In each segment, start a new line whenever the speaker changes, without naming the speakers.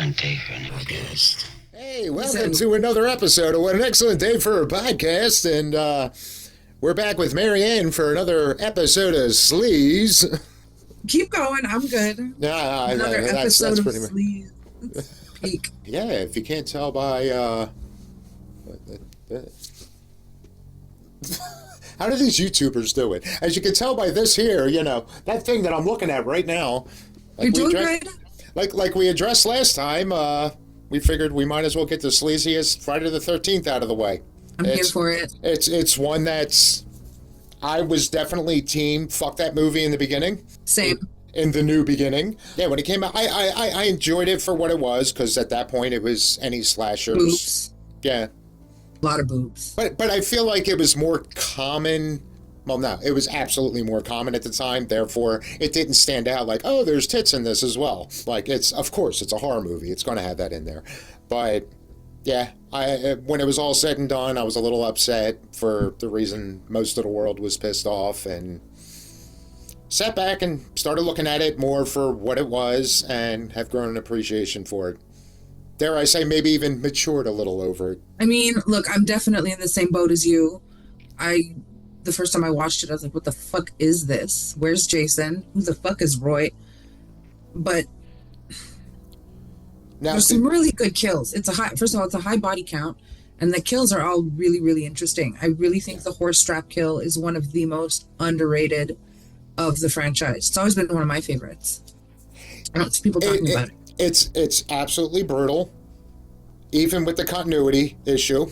excellent day for an podcast.
Hey, welcome to another episode of What an Excellent Day for a Podcast, and we're back with Marianne for another episode of Sleaze.
Keep going, I'm good. Another episode of Sleaze. Peak.
Yeah, if you can't tell by, how do these YouTubers do it? As you can tell by this here, you know, that thing that I'm looking at right now.
You're doing good.
Like we addressed last time, we figured we might as well get the sleaziest Friday the 13th out of the way.
I'm here for it.
It's one that's, I was definitely team fuck that movie in the beginning.
Same.
In the new beginning. Yeah, when it came out, I enjoyed it for what it was, because at that point it was any slashers.
Boobs.
Yeah.
A lot of boobs.
But I feel like it was more common. Well, no, it was absolutely more common at the time. Therefore, it didn't stand out like, oh, there's tits in this as well. Like, of course, it's a horror movie. It's going to have that in there. But, yeah, when it was all said and done, I was a little upset for the reason most of the world was pissed off, and sat back and started looking at it more for what it was and have grown an appreciation for it. Dare I say, maybe even matured a little over it.
I mean, look, I'm definitely in the same boat as you. The first time I watched it, I was like, what the fuck is this? Where's Jason? Who the fuck is Roy? But
now,
there's some really good kills. First of all, it's a high body count, and the kills are all really, really interesting. I really think the horse strap kill is one of the most underrated of the franchise. It's always been one of my favorites. I don't see people talking about it.
It's absolutely brutal, even with the continuity issue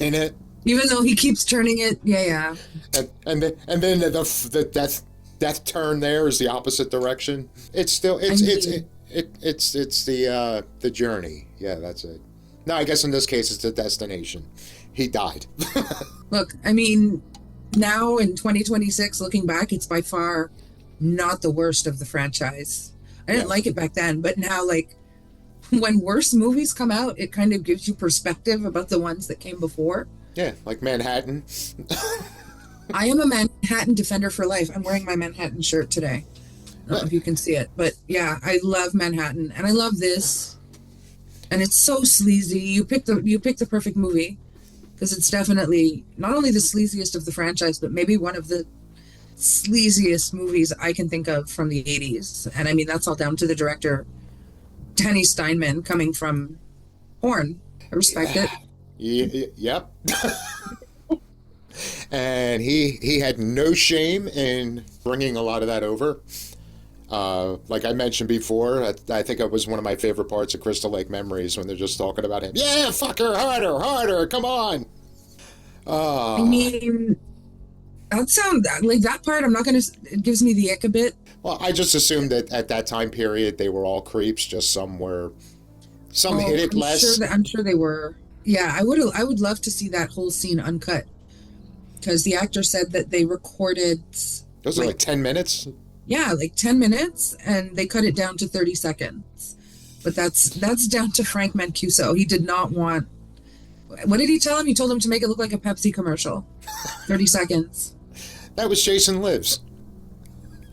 in it.
Even though he keeps turning it, yeah.
And then the death turn there is the opposite direction. It's still it's the journey. Yeah, that's it. No, I guess in this case it's the destination. He died.
Look, I mean, now in 2026, looking back, it's by far not the worst of the franchise. I didn't like it back then, but now, like, when worse movies come out, it kind of gives you perspective about the ones that came before.
Yeah, like Manhattan.
I am a Manhattan defender for life. I'm wearing my Manhattan shirt today. I don't know if you can see it, but yeah, I love Manhattan, and I love this. And it's so sleazy. You picked the perfect movie, because it's definitely not only the sleaziest of the franchise, but maybe one of the sleaziest movies I can think of from the 80s. And I mean, that's all down to the director, Danny Steinman, coming from Horn. I respect it.
Yep. And he had no shame in bringing a lot of that over. Like I mentioned before, I think it was one of my favorite parts of Crystal Lake Memories, when they're just talking about him. Yeah, fuck her, harder, come on.
I mean, that part, I'm not going to, it gives me the ick a bit.
Well, I just assumed that at that time period, they were all creeps, just some hit it less.
I'm sure they were. Yeah, I would love to see that whole scene uncut, because the actor said that they recorded.
Those are like 10 minutes?
Yeah, like 10 minutes, and they cut it down to 30 seconds. But that's down to Frank Mancuso. He did not want. What did he tell him? He told him to make it look like a Pepsi commercial. 30 seconds.
That was Jason Lives.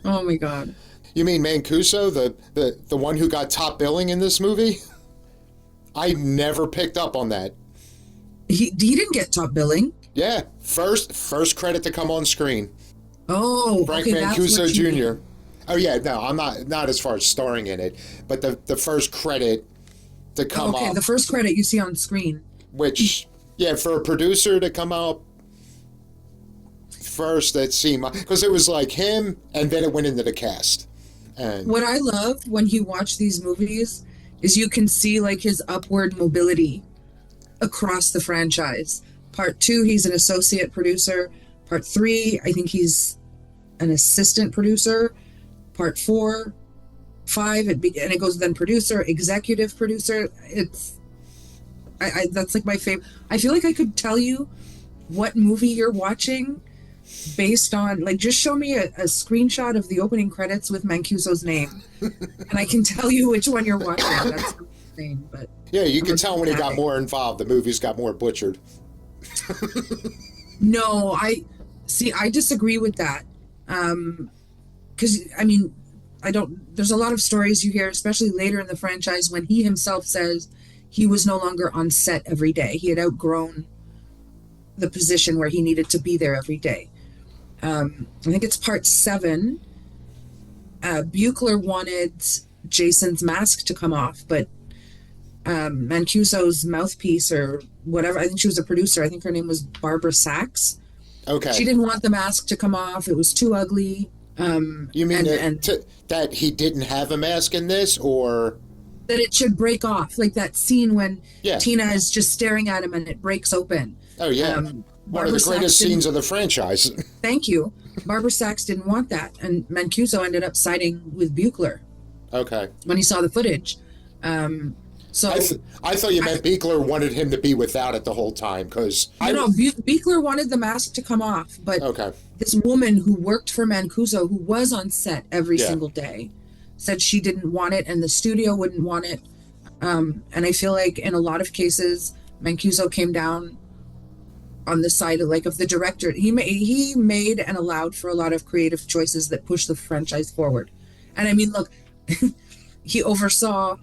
Oh my God.
You mean Mancuso, the one who got top billing in this movie? I never picked up on that.
He didn't get top billing.
Yeah, first credit to come on screen.
Oh,
Frank Mancuso Jr. Oh yeah, no, I'm not as far as starring in it, but the first credit to come up.
Okay, the first credit you see on screen.
Which, yeah, for a producer to come out first, that seemed, because it was like him, and then it went into the cast. And
what I love when you watch these movies is you can see like his upward mobility across the franchise. Part 2, he's an associate producer. Part 3, I think he's an assistant producer. Part 4, 5, and it goes then producer, executive producer. That's like my favorite. I feel like I could tell you what movie you're watching based on, like, just show me a screenshot of the opening credits with Mancuso's name, and I can tell you which one you're watching. That's insane, but
yeah, you can tell when he got more involved. The movies got more butchered.
No, I disagree with that. Because I mean, I don't, there's a lot of stories you hear, especially later in the franchise, when he himself says he was no longer on set every day. He had outgrown the position where he needed to be there every day. I think it's part 7. Buechler wanted Jason's mask to come off, but Mancuso's mouthpiece or whatever, I think she was a producer. I think her name was Barbara Sachs.
Okay.
She didn't want the mask to come off. It was too ugly.
You mean that he didn't have a mask in this, or
that it should break off, like that scene when
Yeah.
Tina is just staring at him and it breaks open.
Oh yeah, one of the greatest scenes of the franchise.
Thank you. Barbara Sachs didn't want that, and Mancuso ended up siding with Buechler
Okay.
when he saw the footage. So
I thought you meant Buechler wanted him to be without it the whole time, because
Buechler wanted the mask to come off, but
Okay.
this woman who worked for Mancuso, who was on set every
Yeah.
single day, said she didn't want it, and the studio wouldn't want it. And I feel like in a lot of cases, Mancuso came down on the side of the director. He made and allowed for a lot of creative choices that pushed the franchise forward. And I mean, look, he oversaw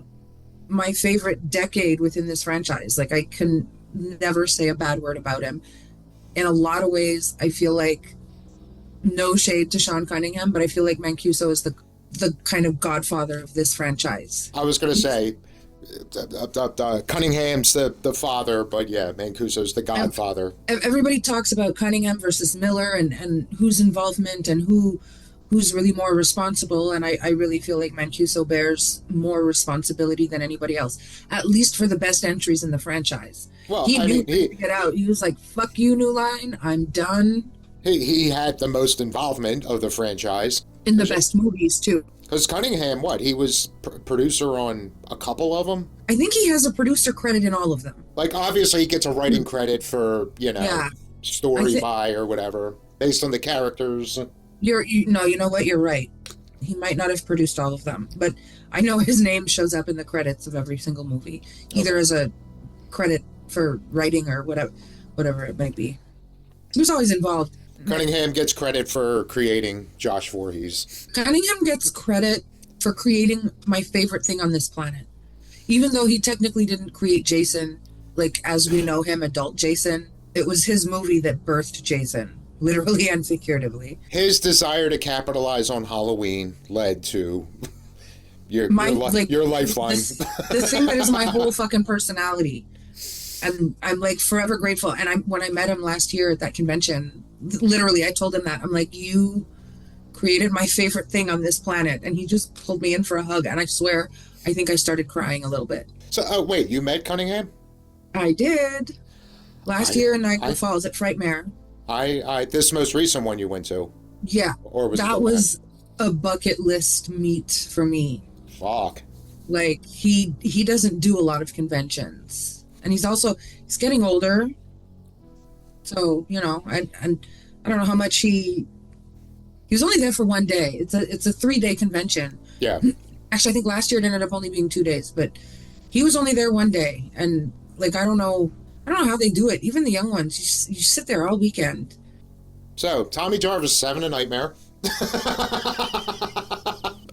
my favorite decade within this franchise. Like, I can never say a bad word about him. In a lot of ways, I feel like, no shade to Sean Cunningham, but I feel like Mancuso is the kind of godfather of this franchise.
I was going to say Cunningham's the father, but yeah, Mancuso's the godfather.
Everybody talks about Cunningham versus Miller and whose involvement and who's really more responsible, and I really feel like Mancuso bears more responsibility than anybody else, at least for the best entries in the franchise.
Well,
he knew to get out. He was like, "Fuck you, New Line, I'm done."
He had the most involvement of the franchise.
In the best movies, too.
Because Cunningham, he was producer on a couple of them?
I think he has a producer credit in all of them.
Like, obviously, he gets a writing credit for, story by or whatever, based on the characters.
You know what? You're right. He might not have produced all of them, but I know his name shows up in the credits of every single movie, either as a credit for writing or whatever it might be. He was always involved.
Cunningham gets credit for creating Josh Voorhees.
Cunningham gets credit for creating my favorite thing on this planet. Even though he technically didn't create Jason, like as we know him, adult Jason, it was his movie that birthed Jason, literally and figuratively.
His desire to capitalize on Halloween led to your lifeline.
The thing that is my whole fucking personality. And I'm like forever grateful. And when I met him last year at that convention, literally I told him that. I'm like, you created my favorite thing on this planet. And he just pulled me in for a hug. And I swear, I think I started crying a little bit.
So, wait, you met Cunningham?
I did. Last year in Niagara Falls at Frightmare.
This most recent one you went to?
Yeah.
Or
was a bucket list meet for me.
Fuck.
Like, he doesn't do a lot of conventions. And he's getting older. So, and I don't know how much he was only there for one day. It's a 3-day convention.
Yeah.
Actually, I think last year it ended up only being 2 days, but he was only there one day. And like, I don't know how they do it. Even the young ones, you sit there all weekend.
So, Tommy Jarvis is having a nightmare.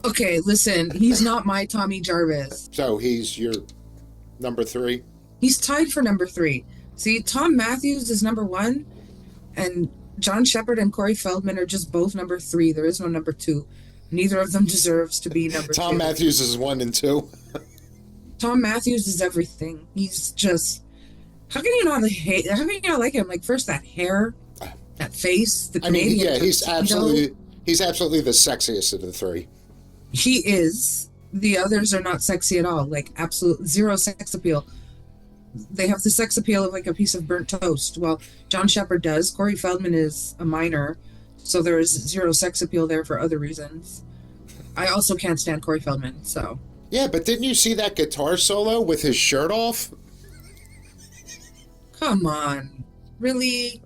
Okay, listen, he's not my Tommy Jarvis.
So, he's your number 3?
He's tied for number 3. See, Tom Matthews is number 1, and John Shepard and Corey Feldman are just both number 3. There is no number 2. Neither of them deserves to be number 2.
Tom Matthews is 1 and 2.
Tom Matthews is everything. He's just... How can you not like him? Like, first, that hair, that face, the Canadian...
he's absolutely the sexiest of the 3.
He is. The others are not sexy at all. Like, absolute zero sex appeal. They have the sex appeal of like a piece of burnt toast. Well, John Shepard does. Corey Feldman is a minor, so there is zero sex appeal there for other reasons. I also can't stand Corey Feldman, so.
Yeah, but didn't you see that guitar solo with his shirt off?
Come on. Really?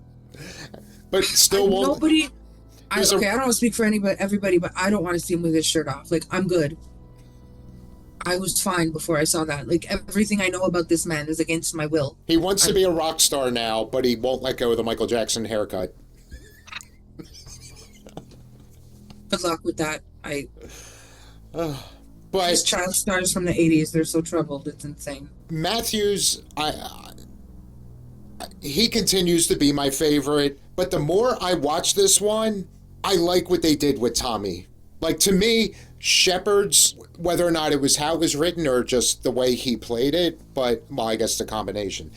But still won't...
Nobody... I don't want to speak for everybody, but I don't want to see him with his shirt off. Like, I'm good. I was fine before I saw that. Like, everything I know about this man is against my will.
He wants to be a rock star now, but he won't let go of the Michael Jackson haircut.
Good luck with that. These
But
child stars from the 80s, they're so troubled. It's insane.
Matthews, he continues to be my favorite. But the more I watch this one, I like what they did with Tommy. Like, to me, Shepard's, whether or not it was how it was written or just the way he played it, but, well, I guess the combination.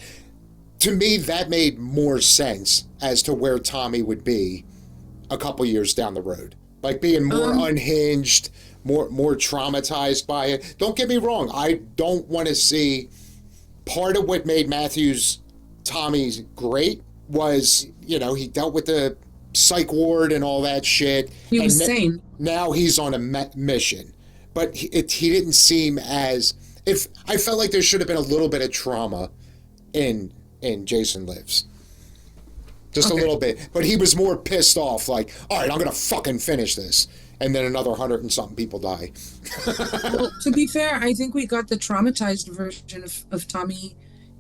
To me, that made more sense as to where Tommy would be a couple years down the road. Like, being more unhinged, more traumatized by it. Don't get me wrong, I don't want to see... Part of what made Matthews Tommy great was, you know, he dealt with the psych ward and all that shit.
He was sane.
Now he's on a mission. But he didn't seem as... If I felt like there should have been a little bit of trauma in Jason Lives. Just a little bit. But he was more pissed off, like, all right, I'm going to fucking finish this. And then another 100 and something people die.
Well, to be fair, I think we got the traumatized version of Tommy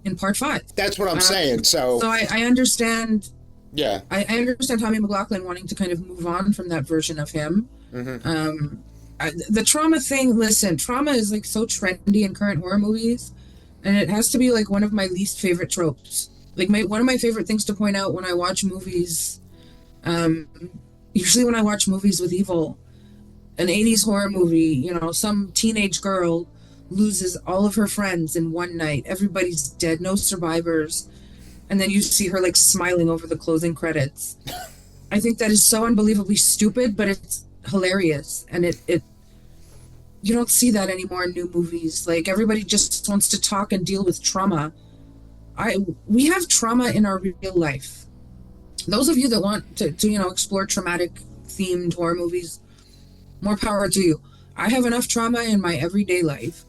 in part 5.
That's what I'm saying. So
I understand.
Yeah.
I understand Tommy McLaughlin wanting to kind of move on from that version of him.
Mm-hmm.
The trauma thing, listen, trauma is like so trendy in current horror movies. And it has to be like one of my least favorite tropes. Like one of my favorite things to point out when I watch movies, usually when I watch movies with evil, an 80s horror movie, you know, some teenage girl loses all of her friends in one night. Everybody's dead, no survivors. And then you see her like smiling over the closing credits. I think that is so unbelievably stupid, but it's hilarious. And it you don't see that anymore in new movies. Like, everybody just wants to talk and deal with trauma. We have trauma in our real life. Those of you that want to you know, explore traumatic themed horror movies, more power to you. I have enough trauma in my everyday life.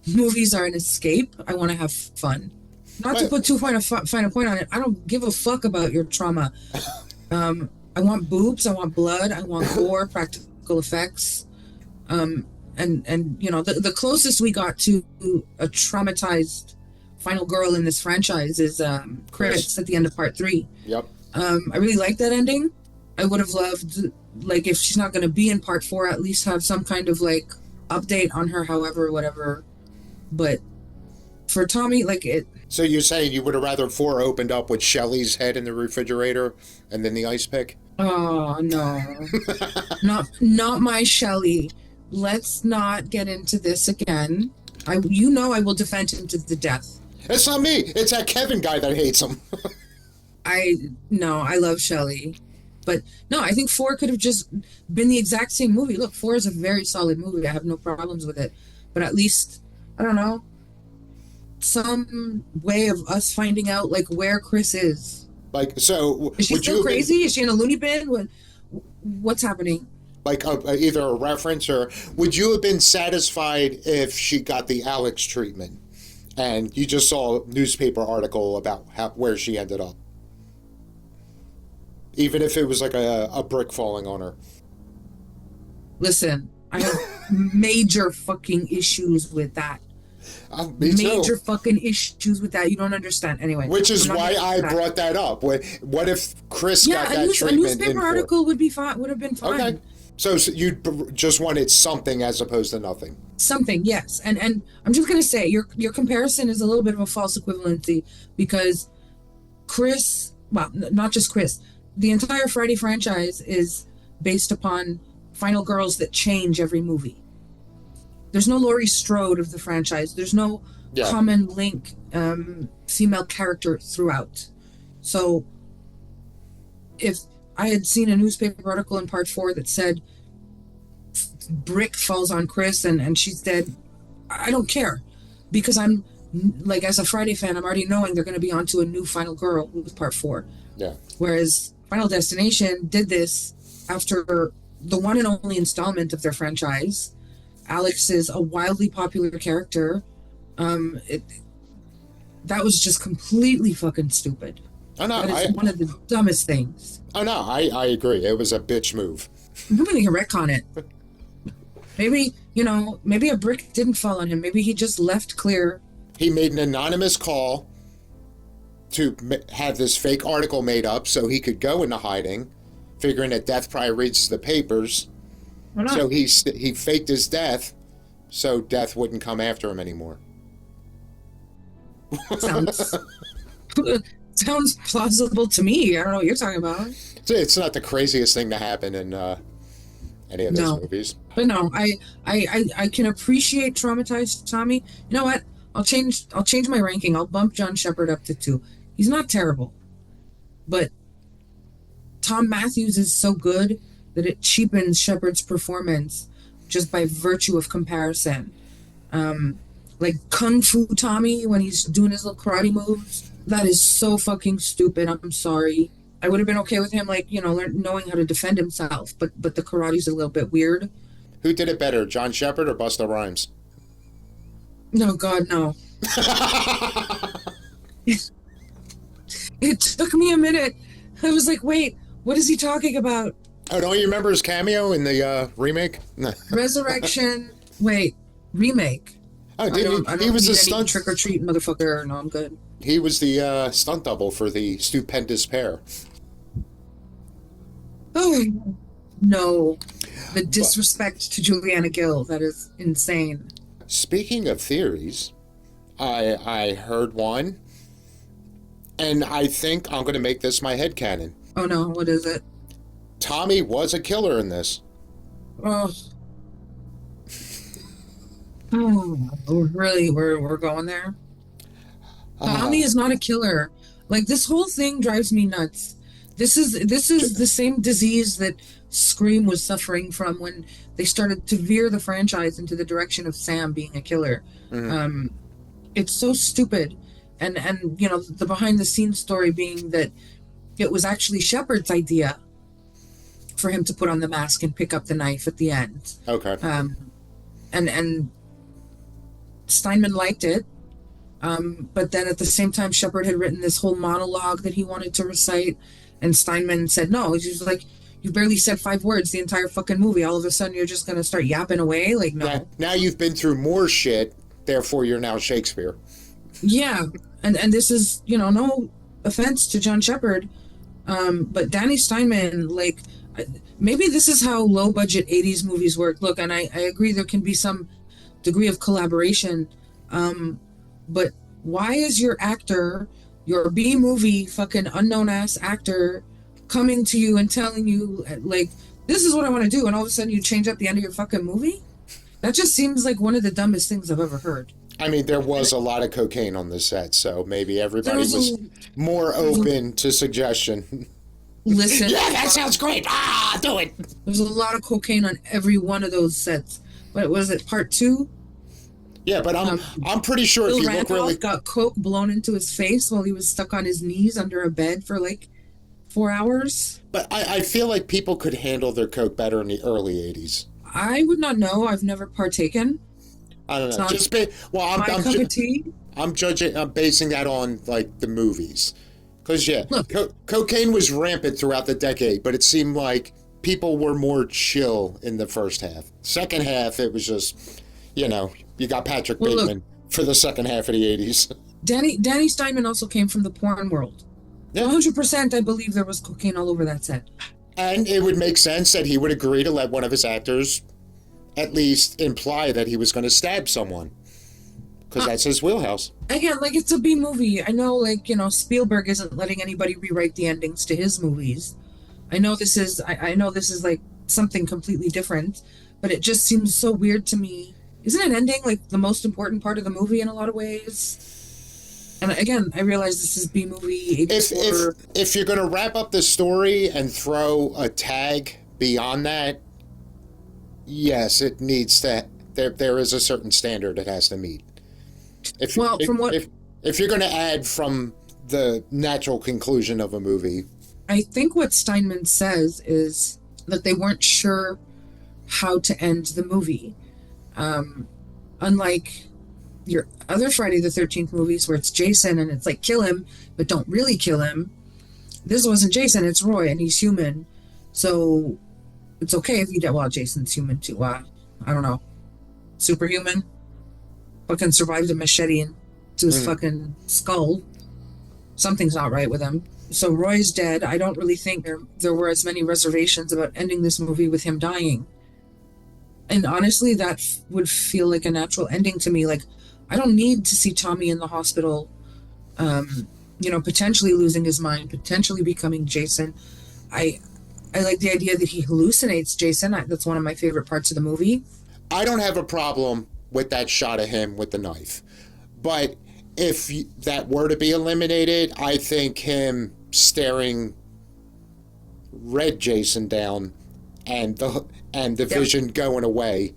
Movies are an escape. I want to have fun. Not to put too fine a point on it. I don't give a fuck about your trauma. I want boobs. I want blood. I want gore, practical effects. And you know, the closest we got to a traumatized final girl in this franchise is Chris at the end of part 3.
Yep.
I really like that ending. I would have loved, like, if she's not going to be in part 4, at least have some kind of like update on her, however, whatever. But for Tommy, like, it.
So you're saying you would have rather 4 opened up with Shelley's head in the refrigerator and then the ice pick?
Oh no, not my Shelley. Let's not get into this again. I will defend him to the death.
It's not me. It's that Kevin guy that hates him.
I love Shelley. But no, I think 4 could have just been the exact same movie. Look, 4 is a very solid movie. I have no problems with it. But at least, I don't know, some way of us finding out, like, where Chris is.
Like, so...
Is she still crazy? Is she in a loony bin? What's happening?
Like, either a reference or... Would you have been satisfied if she got the Alex treatment and you just saw a newspaper article about where she ended up? Even if it was like a brick falling on her.
Listen, I have major fucking issues with that.
Me too.
Major fucking issues with that. You don't understand. Anyway.
Which is why I brought that up. What if Chris got that treatment?
A newspaper article would have been fine.
Okay. So you just wanted something as opposed to nothing.
Something, yes. And I'm just going to say, your comparison is a little bit of a false equivalency, because Chris, well, not just Chris, the entire Friday franchise is based upon final girls that change every movie. There's no Laurie Strode of the franchise. There's no common link female character throughout. So if I had seen a newspaper article in part 4 that said brick falls on Chris and she's dead, I don't care, because I'm like, as a Friday fan, I'm already knowing they're going to be onto a new final girl with part 4.
Yeah. Whereas
Final Destination did this after the one and only installment of their franchise. Alex is a wildly popular character. That was just completely fucking stupid.
Oh, no,
that is one of the dumbest things.
Oh, no, I agree. It was a bitch move.
Nobody can retcon it. Maybe a brick didn't fall on him. Maybe he just left clear.
He made an anonymous call to have this fake article made up so he could go into hiding, figuring that death probably reads the papers,
Why not?
So he faked his death, so death wouldn't come after him anymore.
Sounds sounds plausible to me. I don't know what you're talking about.
It's not the craziest thing to happen in any of those
No,
movies.
but no, I can appreciate traumatized Tommy. You know what? I'll change my ranking. I'll bump John Shepard up to 2. He's not terrible, but Tom Matthews is so good that it cheapens Shepard's performance just by virtue of comparison. Like Kung Fu Tommy when he's doing his little karate moves. That is so fucking stupid. I'm sorry. I would have been okay with him, like, knowing how to defend himself, but the karate's a little bit weird.
Who did it better, John Shepard or Busta Rhymes?
No, God, no. It took me a minute. I was like, wait, what is he talking about?
Oh, don't you remember his cameo in the remake?
Resurrection. Wait, remake.
Oh,
I
didn't
don't
he was
need
a
any
stunt.
trick or treat, motherfucker. No, I'm good.
He was the stunt double for the stupendous pair.
Oh no, the disrespect to Juliana Gill. That is insane.
Speaking of theories, I heard one, and I think I'm going to make this my headcanon.
Oh no, what is it?
Tommy was a killer in this.
Oh, really? We're going there. Tommy is not a killer. Like, this whole thing drives me nuts. This is the same disease that Scream was suffering from when they started to veer the franchise into the direction of Sam being a killer. It's so stupid, and the behind the scenes story being that it was actually Shepard's idea for him to put on the mask and pick up the knife at the end.
Okay.
And Steinman liked it. But then at the same time, Shepard had written this whole monologue that he wanted to recite, and Steinman said no. He was like, "You barely said 5 words the entire fucking movie. All of a sudden, you're just gonna start yapping away? Like, no."
Now you've been through more shit, therefore you're now Shakespeare.
Yeah, and this is, no offense to John Shepard, but Danny Steinman, like, maybe this is how low budget 80s movies work. Look, and I agree there can be some degree of collaboration, but why is your actor, your B movie fucking unknown ass actor, coming to you and telling you, like, this is what I want to do, and all of a sudden you change up the end of your fucking movie? That just seems like one of the dumbest things I've ever heard.
I mean, there was a lot of cocaine on the set, so maybe everybody was more open to suggestion.
Listen.
Yeah, that sounds great. Do it.
There's a lot of cocaine on every one of those sets. But was it part 2?
Yeah, but I'm pretty sure
Bill
if you
Randolph
look really
got coke blown into his face while he was stuck on his knees under a bed for like 4 hours.
But I feel like people could handle their coke better in the early 80s.
I would not know. I've never partaken.
I don't know.
My cup of tea.
I'm basing that on like the movies. Because
Look.
Cocaine was rampant throughout the decade, but it seemed like people were more chill in the first half. Second half, it was just, you got Patrick Bateman for the second half of the 80s.
Danny Steinman also came from the porn world.
Yeah.
100% I believe there was cocaine all over that set.
And it would make sense that he would agree to let one of his actors at least imply that he was going to stab someone. Because that's his wheelhouse.
Again, like, it's a B movie. I know, like, Spielberg isn't letting anybody rewrite the endings to his movies. I know this is like something completely different, but it just seems so weird to me. Isn't an ending like the most important part of the movie in a lot of ways? And again, I realize this is B movie 84.
If you're going to wrap up the story and throw a tag beyond that, yes, it needs to. There is a certain standard it has to meet. If you're going to add from the natural conclusion of a movie,
I think what Steinman says is that they weren't sure how to end the movie. Unlike your other Friday the 13th movies where it's Jason and it's like, kill him, but don't really kill him. This wasn't Jason, it's Roy, and he's human. So it's okay if you do. Well, Jason's human too. I don't know. Superhuman? Fucking survived a machete into his fucking skull. Something's not right with him. So Roy's dead. I don't really think there were as many reservations about ending this movie with him dying. And honestly, that would feel like a natural ending to me. Like, I don't need to see Tommy in the hospital, potentially losing his mind, potentially becoming Jason. I I like the idea that he hallucinates Jason. That's one of my favorite parts of the movie.
I don't have a problem with that shot of him with the knife. But if that were to be eliminated, I think him staring red Jason down and the
Yep.
vision going away,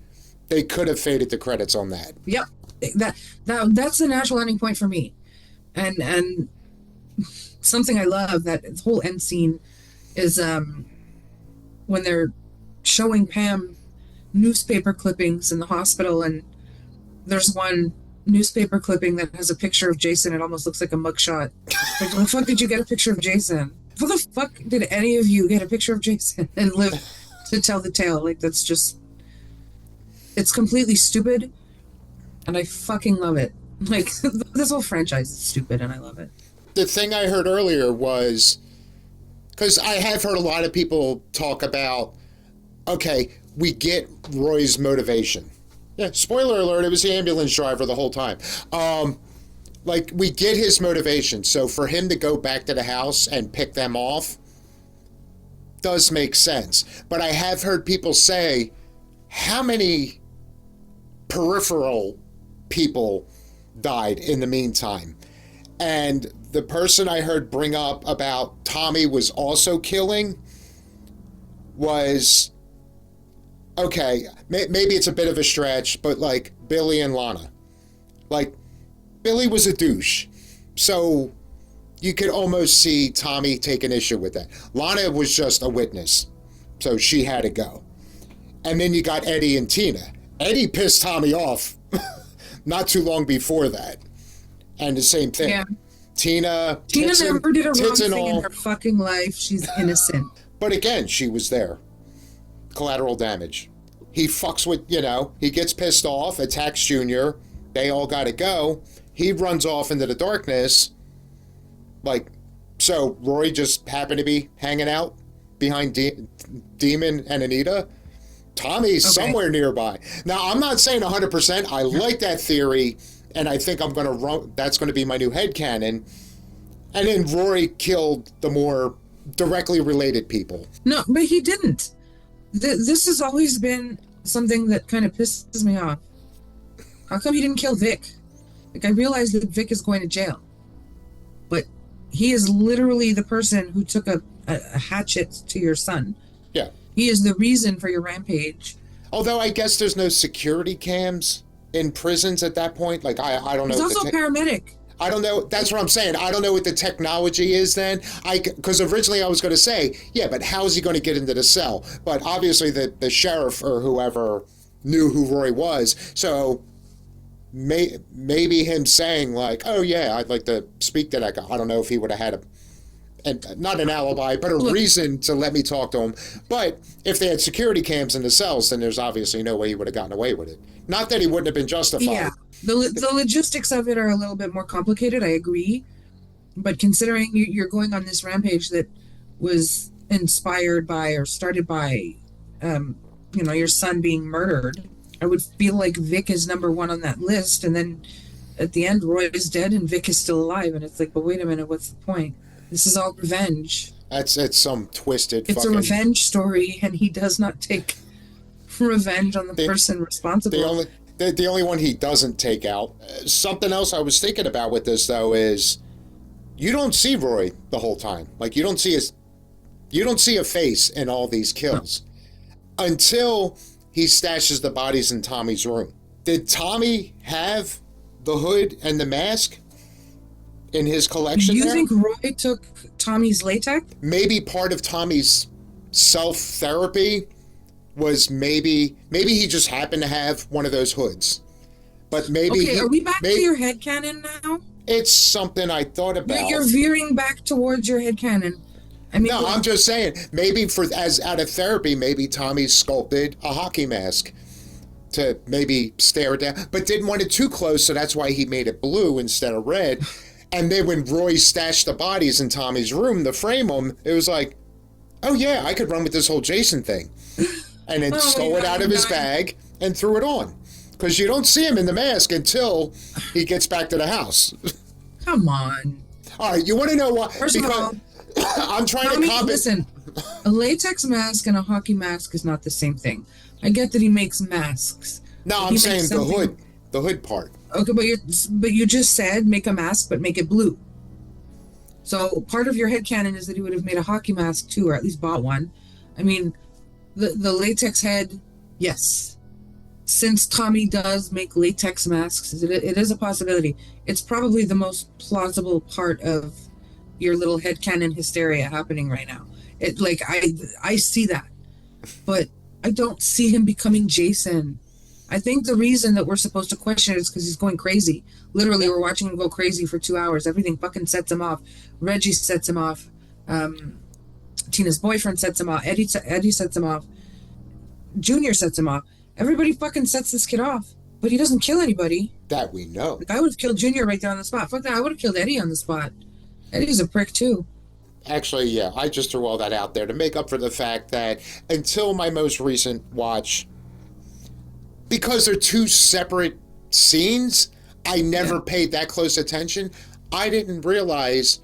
they could have faded the credits on that.
Yep. That's the natural ending point for me. And something I love, that whole end scene is when they're showing Pam newspaper clippings in the hospital, and there's one newspaper clipping that has a picture of Jason. It almost looks like a mugshot. Like, where the fuck did you get a picture of Jason? How the fuck did any of you get a picture of Jason and live to tell the tale? Like, that's just, it's completely stupid, and I fucking love it. Like, this whole franchise is stupid, and I love it.
The thing I heard earlier was, because I have heard a lot of people talk about, okay, we get Roy's motivation. Yeah, spoiler alert, it was the ambulance driver the whole time. Like, we get his motivation. So for him to go back to the house and pick them off does make sense. But I have heard people say, how many peripheral people died in the meantime? And the person I heard bring up about Tommy was also killing was, okay, maybe it's a bit of a stretch, but like Billy and Lana. Like, Billy was a douche. So you could almost see Tommy take an issue with that. Lana was just a witness. So she had to go. And then you got Eddie and Tina. Eddie pissed Tommy off not too long before that. And the same thing.
Yeah.
Tina
never did a wrong thing
all,
in her fucking life. She's innocent.
But again, she was there. Collateral damage. He fucks with, he gets pissed off, attacks Junior. They all got to go. He runs off into the darkness. Like, so Roy just happened to be hanging out behind Demon and Anita. Tommy's somewhere nearby. Now, I'm not saying 100%. I like that theory, and I think I'm going to run. That's going to be my new headcanon. And then Roy killed the more directly related people.
No, but he didn't. This has always been something that kind of pisses me off. How come he didn't kill Vic? Like, I realize that Vic is going to jail, but he is literally the person who took a hatchet to your son.
Yeah.
He is the reason for your rampage.
Although I guess there's no security cams in prisons at that point. Like, I don't know.
He's also a paramedic.
I don't know. That's what I'm saying. I don't know what the technology is then. Because originally I was going to say, yeah, but how is he going to get into the cell? But obviously the sheriff or whoever knew who Roy was. So maybe him saying like, oh yeah, I'd like to speak to that guy. I don't know if he would have had not an alibi, but a reason to let me talk to him. But if they had security cams in the cells, then there's obviously no way he would have gotten away with it. Not that he wouldn't have been justified.
Yeah. The logistics of it are a little bit more complicated, I agree. But considering you're going on this rampage that was inspired by or started by, your son being murdered, I would feel like Vic is number one on that list. And then at the end, Roy is dead and Vic is still alive. And it's like, but wait a minute, what's the point? This is all revenge.
It's some twisted
It's
fucking...
a revenge story, and he does not take revenge on the person responsible.
The only one he doesn't take out. Something else I was thinking about with this, though, is you don't see Roy the whole time. Like, you don't see a face in all these kills until he stashes the bodies in Tommy's room. Did Tommy have the hood and the mask in his collection?
You think Roy took Tommy's latex?
Maybe part of Tommy's self-therapy was maybe he just happened to have one of those hoods. But maybe...
Okay, are we back to your headcanon now?
It's something I thought about.
You're veering back towards your headcanon. I mean,
no, I'm just saying, maybe as out of therapy, maybe Tommy sculpted a hockey mask to maybe stare it down, but didn't want it too close, so that's why he made it blue instead of red. And then when Roy stashed the bodies in Tommy's room to frame them, it was like, oh yeah, I could run with this whole Jason thing. And then stole it out of his bag, and threw it on. Because you don't see him in the mask until he gets back to the house.
Come on.
All right, you want to know why?
First of all,
I'm trying to comment.
listen, a latex mask and a hockey mask is not the same thing. I get that he makes masks.
No, I'm saying the hood part.
Okay, but you just said make a mask, but make it blue. So part of your headcanon is that he would have made a hockey mask too, or at least bought one. I mean, the latex head, yes. Since Tommy does make latex masks, it is a possibility. It's probably the most plausible part of your little headcanon hysteria happening right now. I see that, but I don't see him becoming Jason. I think the reason that we're supposed to question it is because he's going crazy. Literally, we're watching him go crazy for 2 hours. Everything fucking sets him off. Reggie sets him off. Tina's boyfriend sets him off. Eddie sets him off. Junior sets him off. Everybody fucking sets this kid off, but he doesn't kill anybody.
That we know.
Like, I would have killed Junior right there on the spot. Fuck that, I would have killed Eddie on the spot. Eddie's a prick too.
Actually, yeah, I just threw all that out there to make up for the fact that until my most recent watch, because they're two separate scenes, I never paid that close attention. I didn't realize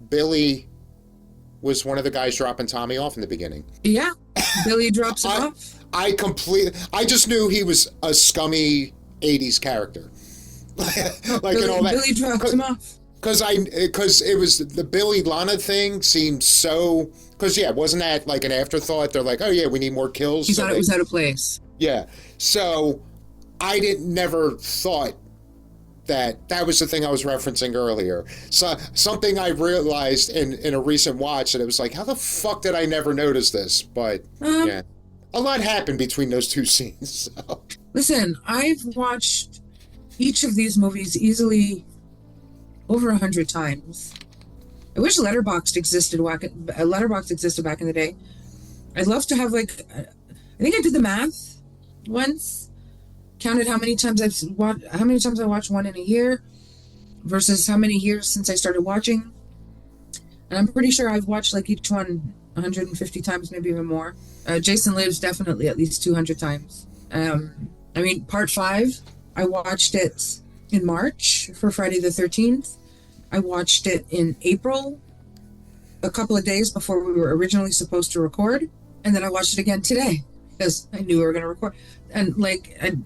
Billy was one of the guys dropping Tommy off in the beginning.
Yeah, Billy drops him off.
I just knew he was a scummy 80s character.
Billy drops him off.
Because it was the Billy Lana thing seemed so, wasn't that like an afterthought? They're like, oh yeah, we need more kills.
He thought it was out of place.
Yeah. So I never thought that was the thing I was referencing earlier. So something I realized in a recent watch that it was like, how the fuck did I never notice this? But yeah. A lot happened between those two scenes. So.
Listen, I've watched each of these movies easily over 100 times. I wish Letterboxd existed back in the day. I'd love to have I think I did the math once, counted how many times I watched one in a year versus how many years since I started watching, and I'm pretty sure I've watched each one 150 times, maybe even more. Jason Lives definitely at least 200 times. Part 5, I watched it in March for Friday the 13th. I watched it in April, a couple of days before we were originally supposed to record, and then I watched it again today because I knew we were going to record. And I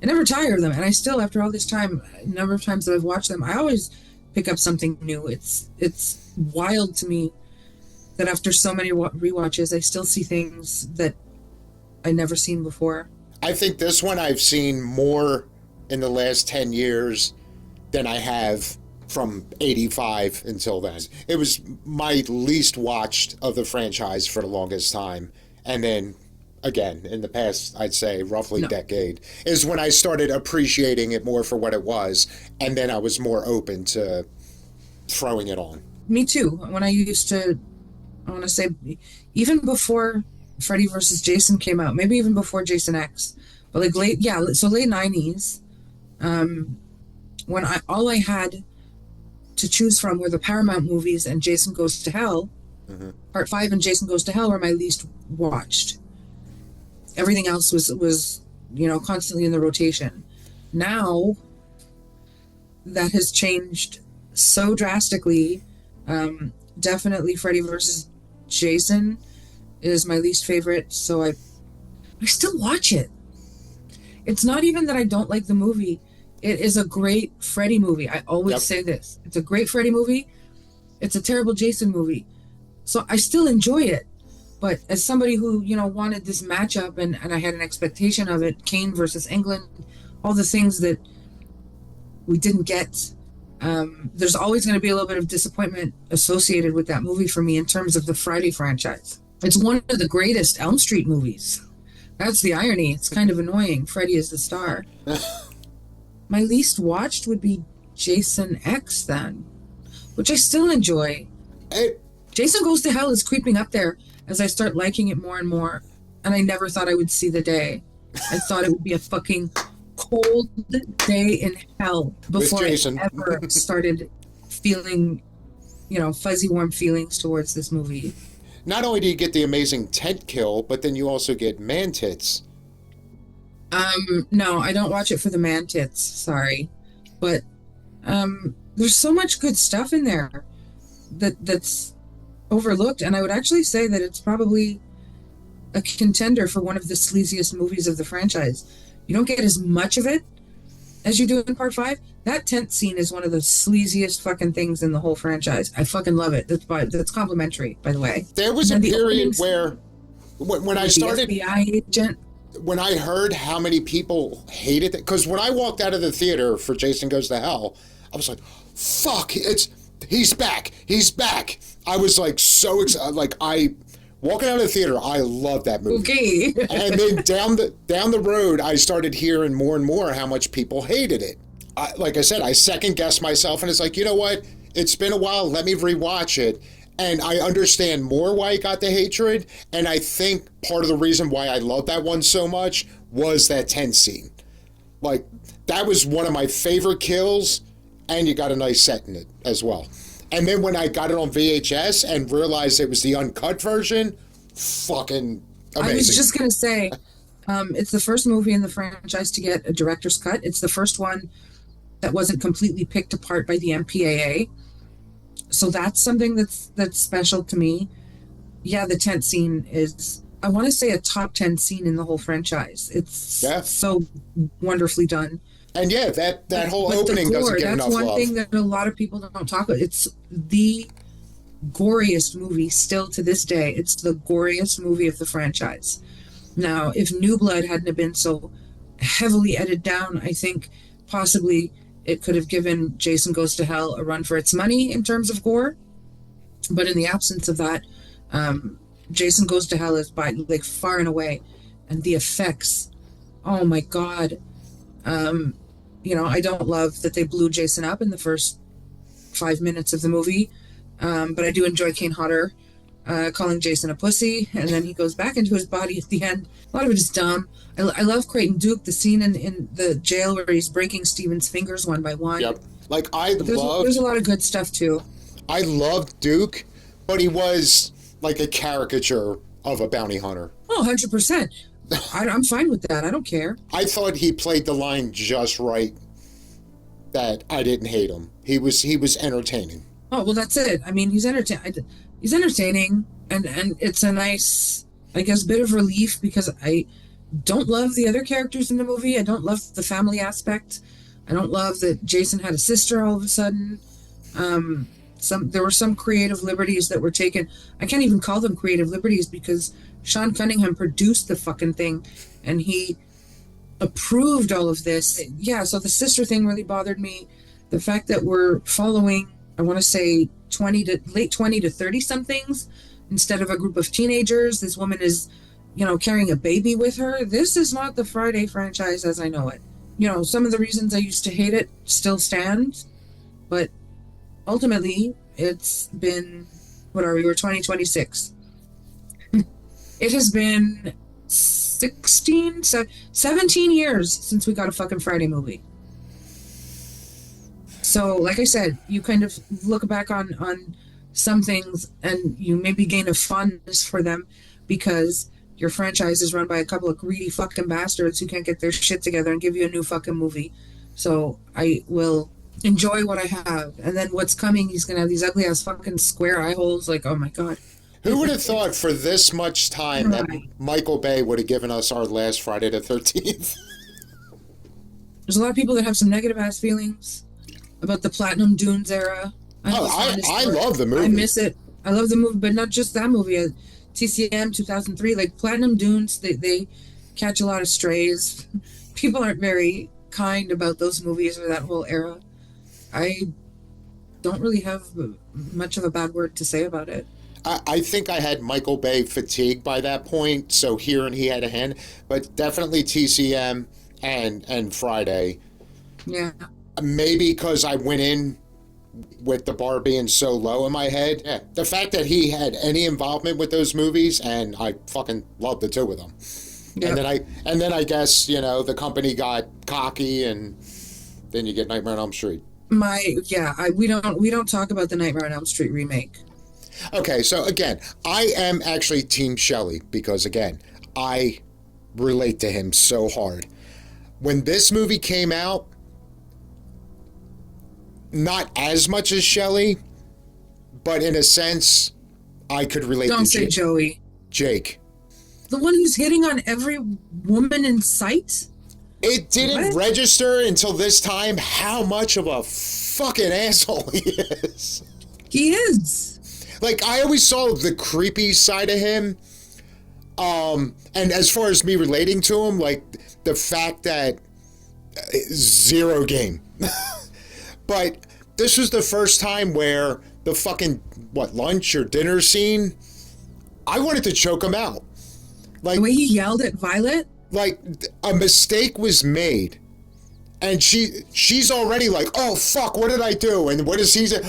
never tire of them, and I still, after all this time, a number of times that I've watched them, I always pick up something new. It's wild to me that after so many rewatches, I still see things that I never seen before.
I think this one I've seen more in the last 10 years than I have from 85 until then. It was my least watched of the franchise for the longest time. And then, again, in the past, I'd say roughly decade, is when I started appreciating it more for what it was. And then I was more open to throwing it on.
Me too. When I used to, I want to say, even before Freddy vs. Jason came out, maybe even before Jason X, but late 90s, when all I had to choose from were the Paramount movies and Jason Goes to Hell. Mm-hmm. Part 5 and Jason Goes to Hell were my least watched. Everything else was constantly in the rotation. Now that has changed so drastically. Definitely Freddy vs. Jason is my least favorite, so I still watch it. It's not even that I don't like the movie. It is a great Freddy movie. I always say this. It's a great Freddy movie. It's a terrible Jason movie. So I still enjoy it. But as somebody who, wanted this matchup and I had an expectation of it, Kane versus England, all the things that we didn't get, there's always going to be a little bit of disappointment associated with that movie for me in terms of the Friday franchise. It's one of the greatest Elm Street movies. That's the irony. It's kind of annoying. Freddy is the star. My least watched would be Jason X then, which I still enjoy. Jason Goes to Hell is creeping up there as I start liking it more and more, and I never thought I would see the day. I thought it would be a fucking cold day in hell before I ever started feeling, fuzzy warm feelings towards this movie.
Not only do you get the amazing tent kill, but then you also get man tits.
No, I don't watch it for the man tits. Sorry, but there's so much good stuff in there that's overlooked, and I would actually say that it's probably a contender for one of the sleaziest movies of the franchise. You don't get as much of it as you do in part five. That tent scene is one of the sleaziest fucking things in the whole franchise. I fucking love it. That's complimentary, by the way.
There was a
And then the
period
openings
where, when I
with the
started,
FBI agent.
when I heard how many people hated it, because when I walked out of the theater for Jason Goes to Hell, I was like, "Fuck! He's back! He's back!" I was like so excited. Like I walking out of the theater, I loved that movie.
Okay.
And then down the road, I started hearing more and more how much people hated it. Like I said, I second guessed myself, and it's like, you know what? It's been a while. Let me rewatch it. And I understand more why it got the hatred. And I think part of the reason why I love that one so much was that tent scene. Like, that was one of my favorite kills, and you got a nice set in it as well. And then when I got it on VHS and realized it was the uncut version, fucking amazing.
I was just gonna say, it's the first movie in the franchise to get a director's cut. It's the first one that wasn't completely picked apart by the MPAA. So that's something that's special to me. Yeah, the tent scene is, I want to say, a top 10 scene in the whole franchise. It's so wonderfully done.
And yeah, that whole
But
opening
the gore,
doesn't get
that's
enough
one
love.
thing that a lot of people don't talk about. It's the goriest movie still to this day. It's the goriest movie of the franchise. Now, if New Blood hadn't have been so heavily edited down, I think possibly it could have given Jason Goes to Hell a run for its money in terms of gore. But in the absence of that, Jason Goes to Hell is by like far and away, and the effects. Oh my God. I don't love that they blew Jason up in the first 5 minutes of the movie, but I do enjoy Kane Hodder calling Jason a pussy, and then he goes back into his body at the end. A lot of it is dumb. I love Creighton Duke, the scene in the jail where he's breaking Steven's fingers one by one.
Yep. Like
There's a lot of good stuff too.
I loved Duke, but he was like a caricature of a bounty hunter.
Oh, 100%. I'm fine with that. I don't care.
I thought he played the line just right, that I didn't hate him. He was entertaining.
Oh, well, that's it. I mean, he's entertaining, and it's a nice, I guess, bit of relief because I don't love the other characters in the movie. I don't love the family aspect. I don't love that Jason had a sister all of a sudden. There were some creative liberties that were taken. I can't even call them creative liberties because Sean Cunningham produced the fucking thing, and he approved all of this. Yeah, so the sister thing really bothered me. The fact that we're following, I want to say, late 20 to 30 somethings instead of a group of teenagers. This woman is, carrying a baby with her. This is not the Friday franchise as I know it. Some of the reasons I used to hate it still stand, but ultimately it's been, what are we? We're 2026. It has been 17 years since we got a fucking Friday movie. So, like I said, you kind of look back on some things and you maybe gain a fondness for them because your franchise is run by a couple of greedy fucking bastards who can't get their shit together and give you a new fucking movie. So I will enjoy what I have. And then what's coming, he's going to have these ugly ass fucking square eye holes. Like, oh my God.
Who would have thought for this much time that Michael Bay would have given us our last Friday the 13th?
There's a lot of people that have some negative ass feelings about the Platinum Dunes era.
I love the movie.
I miss it. I love the movie, but not just that movie. TCM 2003, like Platinum Dunes, they catch a lot of strays. People aren't very kind about those movies or that whole era. I don't really have much of a bad word to say about it.
I think I had Michael Bay fatigue by that point, so here and he had a hand, but definitely TCM and Friday.
Yeah.
Maybe because I went in with the bar being so low in my head. Yeah, the fact that he had any involvement with those movies, and I fucking loved the two of them. Yep. And then I guess the company got cocky, and then you get Nightmare on Elm Street.
We don't talk about the Nightmare on Elm Street remake.
Okay, so again, I am actually Team Shelley because again, I relate to him so hard. when this movie came out, not as much as Shelley, but in a sense, I could relate
Don't
to
say Joey.
Jake.
The one who's hitting on every woman in sight?
It didn't
What?
register until this time how much of a fucking asshole he is.
He is.
Like, I always saw the creepy side of him. And as far as me relating to him, like, the fact that zero game. But this was the first time where the fucking, lunch or dinner scene, I wanted to choke him out. Like,
The way he yelled at Violet?
like a mistake was made. And she's already like, oh fuck, what did I do? And what does he say?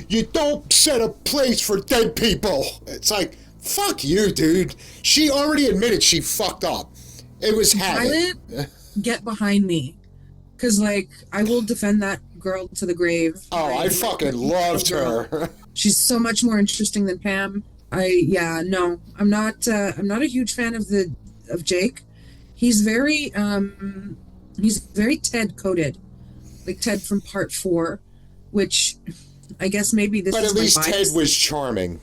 You don't set a place for dead people. It's like, fuck you, dude. She already admitted she fucked up. It was habit.
Violet, get behind me. Because, like, I will defend that girl to the grave.
Oh, I fucking loved her.
She's so much more interesting than Pam. I'm not a huge fan of Jake. He's very Ted coded, like Ted from Part 4, which I guess maybe this
But
is
at least
my
Ted
bias.
was charming.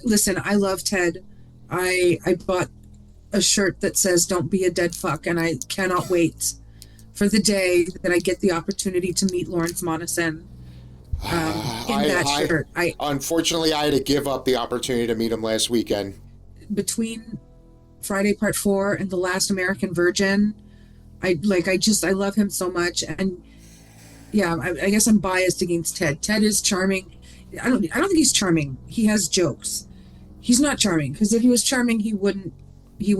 Listen, I love Ted. I bought a shirt that says "Don't be a dead fuck," and I cannot wait for the day that I get the opportunity to meet Lawrence Monahan in that shirt.
Unfortunately, I had to give up the opportunity to meet him last weekend.
Between Friday Part 4 and The Last American Virgin, I love him so much. And yeah, I guess I'm biased against Ted. Ted is charming. I don't think he's charming. He has jokes. He's not charming, because if he was charming, he would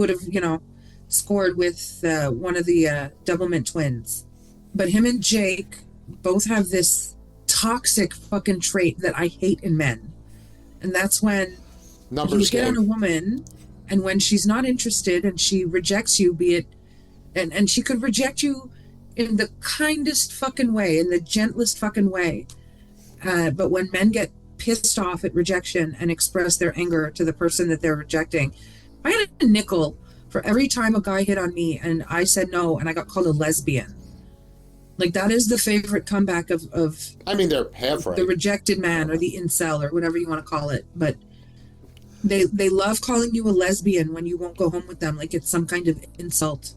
have scored with one of the Doublemint twins. But him and Jake both have this toxic fucking trait that I hate in men, and that's when you get on a woman, and when she's not interested and she rejects you, and she could reject you in the kindest fucking way, in the gentlest fucking way, but when men get pissed off at rejection and express their anger to the person that they're rejecting, I had a nickel for every time a guy hit on me and I said no and I got called a lesbian. Like, that is the favorite comeback of
I mean, they're half right.
the rejected man, or the incel, or whatever you want to call it. But they love calling you a lesbian when you won't go home with them, like it's some kind of insult.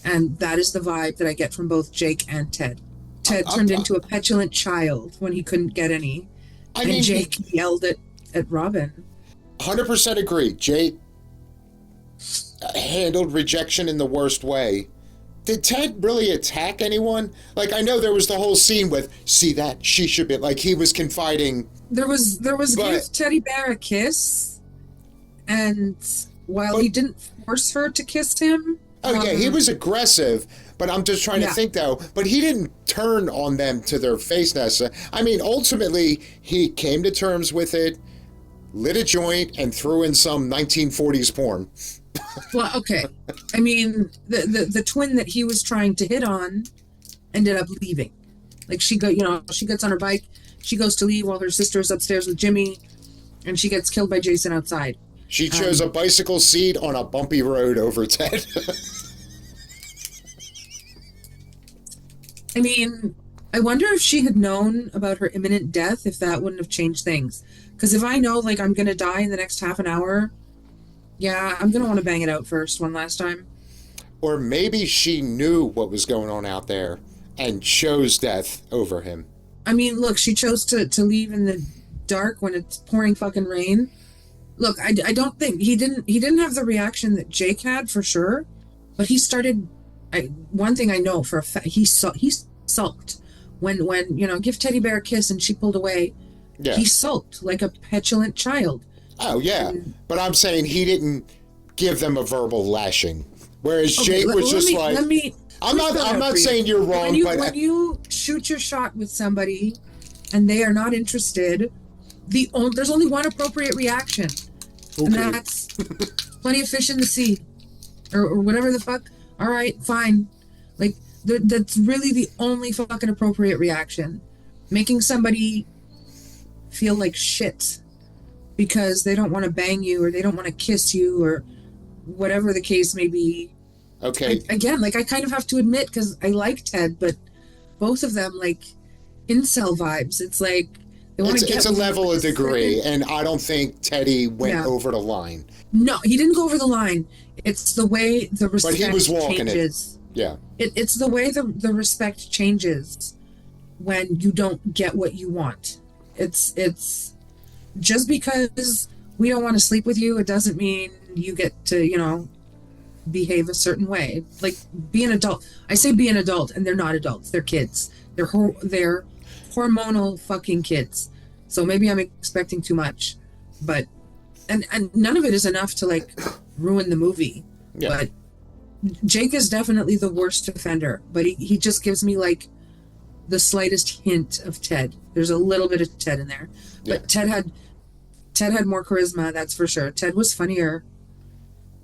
And that is the vibe that I get from both Jake and Ted. Ted turned into a petulant child when he couldn't get any. And Jake yelled at Robin.
100% agree. Jake handled rejection in the worst way. Did Ted really attack anyone? Like, I know there was the whole scene with, see that, she should be, like, he was confiding.
There was give Teddy Bear a kiss, and while he didn't force her to kiss him.
Oh yeah, he was aggressive, but I'm just trying to think though, but he didn't turn on them to their face necessarily. I mean, ultimately, he came to terms with it, lit a joint, and threw in some 1940s porn.
Well, okay. I mean, the twin that he was trying to hit on ended up leaving. Like, she gets on her bike, she goes to leave while her sister's upstairs with Jimmy, and she gets killed by Jason outside.
She chose a bicycle seat on a bumpy road over Ted.
I mean, I wonder if she had known about her imminent death, if that wouldn't have changed things. Because if I know, like, I'm going to die in the next half an hour, yeah, I'm going to want to bang it out first one last time.
Or maybe she knew what was going on out there and chose death over him.
I mean, look, she chose to leave in the dark when it's pouring fucking rain. Look, I don't think he didn't have the reaction that Jake had, for sure, but he started. One thing I know for a fact, he sulked when give Teddy Bear a kiss and she pulled away. Yeah. He sulked like a petulant child.
Oh yeah, but I'm saying he didn't give them a verbal lashing, whereas Jake was just like. I'm not saying you're wrong, but
when you shoot your shot with somebody, and they are not interested, there's only one appropriate reaction. Okay. And that's plenty of fish in the sea, or whatever the fuck. All right, fine. Like, that's really the only fucking appropriate reaction. Making somebody feel like shit because they don't want to bang you, or they don't want to kiss you, or whatever the case may be.
Okay.
Again, like I kind of have to admit, because I like Ted, but both of them like incel vibes. It's like they want to get
It's a
with you
level
for
of degree,
certain-
and I don't think Teddy went
Yeah.
over the line.
No, he didn't go over the line. It's the way the
But
respect
he was walking
changes.
it. Yeah.
It's the way the respect changes when you don't get what you want. It's just because we don't want to sleep with you, it doesn't mean you get to, behave a certain way. Like, be an adult. I say be an adult, and they're not adults. They're kids. They're hormonal fucking kids. So maybe I'm expecting too much, but and none of it is enough to like ruin the movie.
Yeah.
But Jake is definitely the worst offender, but he just gives me like the slightest hint of Ted. There's a little bit of Ted in there, but
Yeah.
Ted had more charisma, that's for sure. Ted was funnier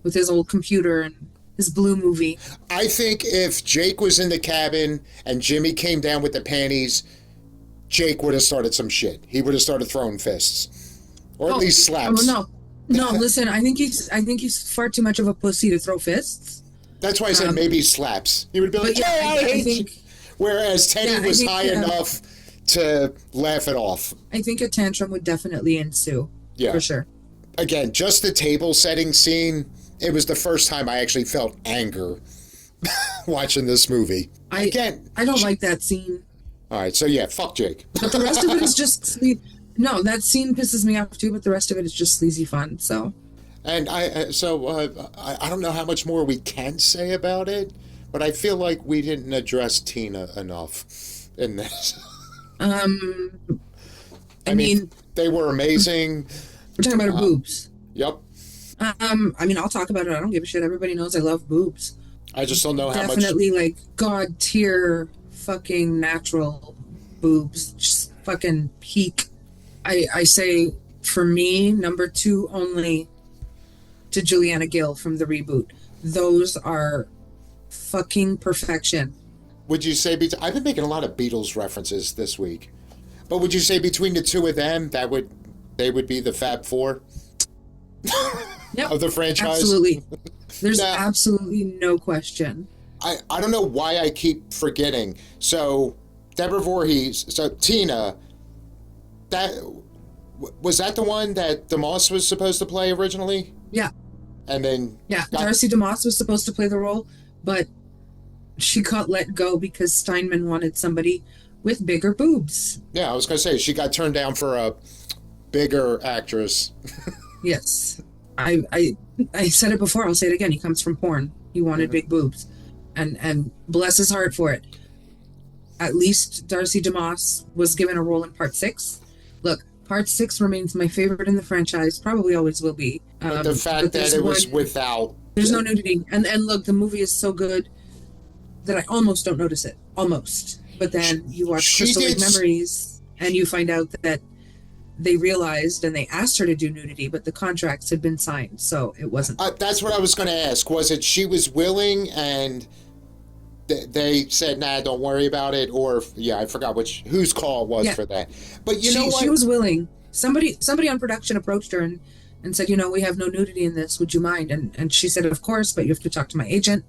with his old computer and his blue movie.
I think if Jake was in the cabin and Jimmy came down with the panties, Jake would have started some shit. He would have started throwing fists, or at least slaps.
No. Listen, I think he's far too much of a pussy to throw fists.
That's why I said maybe slaps. He would be like,
But yeah,
"Hey, I hate
think
you." Whereas Teddy was high enough to laugh it off.
I think a tantrum would definitely ensue.
Yeah.
For sure.
Again, just the table setting scene. It was the first time I actually felt anger watching this movie.
I don't like that scene.
All right, so yeah, fuck Jake.
But the rest of it is just no, that scene pisses me off too, but the rest of it is just sleazy fun. So,
And I don't know how much more we can say about it, but I feel like we didn't address Tina enough in this.
I mean,
they were amazing.
we're talking about her boobs.
Yep.
I mean, I'll talk about it. I don't give a shit. Everybody knows I love boobs.
I just don't know how much.
Definitely like god tier fucking natural boobs. Just fucking peak. I say for me, number 2 only to Juliana Gill from the reboot. Those are fucking perfection.
Would you say I've been making a lot of Beatles references this week, but would you say between the two of them they would be the Fab Four?
Yep,
of the franchise?
Absolutely. There's absolutely no question.
I don't know why I keep forgetting. So Deborah Voorhees, so Tina, was that the one that DeMoss was supposed to play originally?
Yeah.
And then
Darcy DeMoss was supposed to play the role, but she got let go because Steinman wanted somebody with bigger boobs.
Yeah, I was going to say she got turned down for a bigger actress.
Yes. I said it before, I'll say it again. He comes from porn. He wanted big boobs. And bless his heart for it. At least Darcy DeMoss was given a role in Part 6. Look, Part 6 remains my favorite in the franchise. Probably always will be.
But the fact that it was without...
There's no nudity. And look, the movie is so good that I almost don't notice it. Almost. But then you watch Crystal Lake Memories and you find out that they realized and they asked her to do nudity, but the contracts had been signed, so it wasn't.
That's what I was going to ask. Was it she was willing and they said, nah, don't worry about it? Or, I forgot whose call it was for that. But you know what?
She was willing. Somebody on production approached her and said, we have no nudity in this. Would you mind? And she said, of course, but you have to talk to my agent.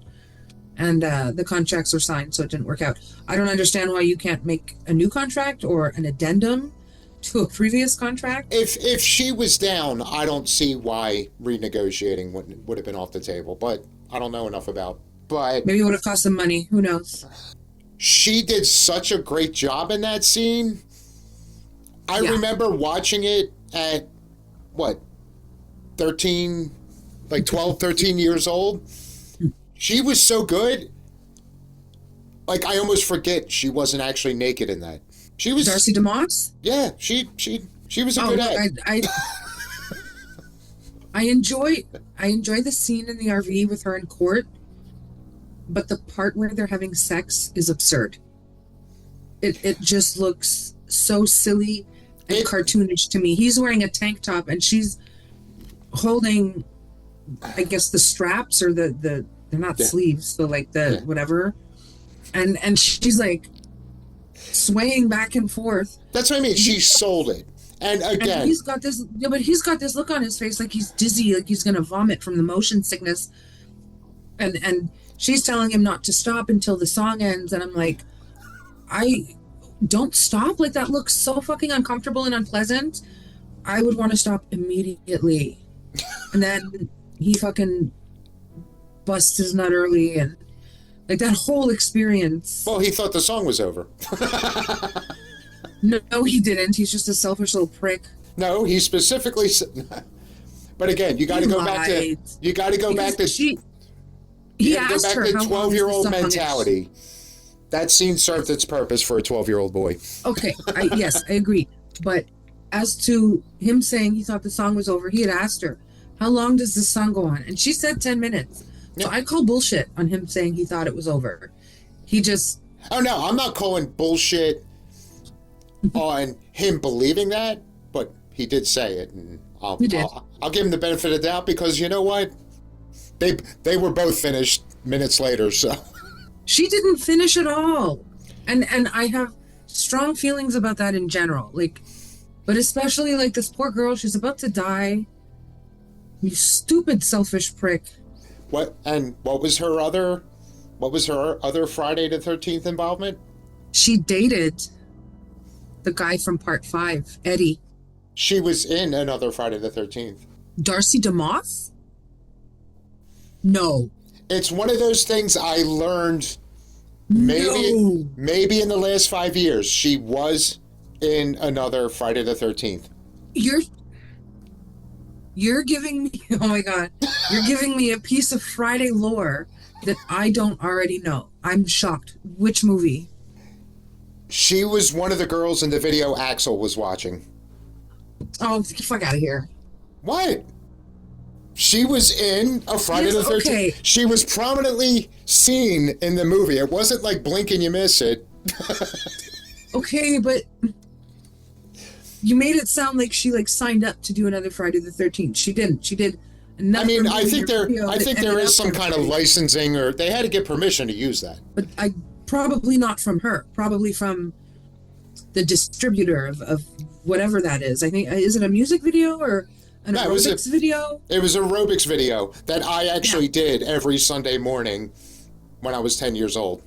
And the contracts were signed, so it didn't work out. I don't understand why you can't make a new contract or an addendum to a previous contract.
If she was down, I don't see why renegotiating would have been off the table. But I don't know enough about. But
maybe it would have cost them money. Who knows?
She did such a great job in that scene. I remember watching it at 13, like 12, 13 years old. She was so good. Like, I almost forget she wasn't actually naked in that. She was
Darcy DeMoss?
Yeah, she was a good egg.
I enjoy the scene in the RV with her in court, but the part where they're having sex is absurd. It just looks so silly and cartoonish to me. He's wearing a tank top and she's holding, I guess, the straps or they're not sleeves, so like the whatever. And she's like swaying back and forth.
That's what I mean. She sold it. And again,
he's got this look on his face like he's dizzy, like he's gonna vomit from the motion sickness. And she's telling him not to stop until the song ends, and I'm like, I don't stop. Like, that looks so fucking uncomfortable and unpleasant. I would want to stop immediately. And then he fucking busts his nut early, and like that whole experience.
Well, he thought the song was over.
No, he didn't. He's just a selfish little prick.
No, he specifically said. But again, you got to go back to. You got to go back to.
He asked her how
12-year-old mentality. That scene served its purpose for a 12-year-old boy.
Okay, yes, I agree. But as to him saying he thought the song was over, he had asked her, how long does this song go on? And she said 10 minutes. So I call bullshit on him saying he thought it was over. He just...
Oh, no, I'm not calling bullshit on him believing that, but he did say it, and I'll give him the benefit of the doubt, because you know what? They were both finished minutes later, so...
She didn't finish at all. And I have strong feelings about that in general. Like, but especially like this poor girl, she's about to die. You stupid selfish prick.
What was her other Friday the 13th involvement?
She dated the guy from part 5, Eddie.
She was in another Friday the 13th.
Darcy DeMoss? No.
It's one of those things I learned maybe in the last 5 years. She was in another Friday the 13th.
You're giving me, oh my God, you're giving me a piece of Friday lore that I don't already know. I'm shocked. Which movie?
She was one of the girls in the video Axel was watching.
Oh, get the fuck out of here.
What? She was in a Friday the 13th.
Okay.
She was prominently seen in the movie. It wasn't like blink and you miss it.
Okay, but you made it sound like she like signed up to do another Friday the 13th. She didn't. She did another.
I mean, I think there is some kind of licensing, or they had to get permission to use that.
But probably not from her. Probably from the distributor of whatever that is. I think, is it a music video or an aerobics video?
It was an aerobics video that I actually did every Sunday morning when I was 10 years old.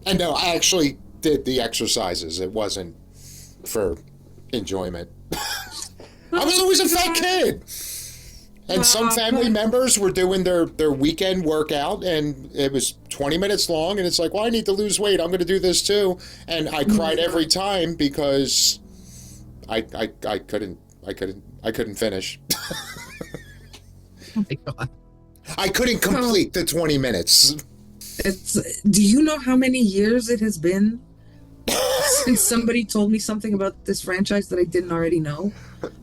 And no, I actually did the exercises. It wasn't for enjoyment. I was always a fat kid. And some family members were doing their weekend workout, and it was 20 minutes long, and it's like, well, I need to lose weight. I'm going to do this too. And I cried every time because I couldn't finish.
Oh my God.
I couldn't complete the 20 minutes.
Do you know how many years it has been since somebody told me something about this franchise that I didn't already know?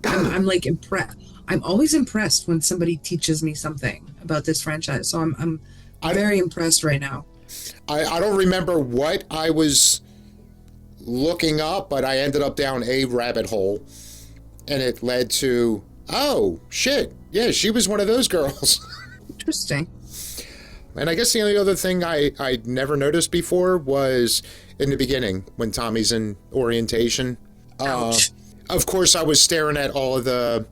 I'm like impressed. I'm always impressed when somebody teaches me something about this franchise. So I'm very impressed right now.
I don't remember what I was looking up, but I ended up down a rabbit hole, and it led to, oh shit, yeah, she was one of those girls.
Interesting.
And I guess the only other thing I'd never noticed before was in the beginning when Tommy's in orientation. Of course, I was staring at all of the,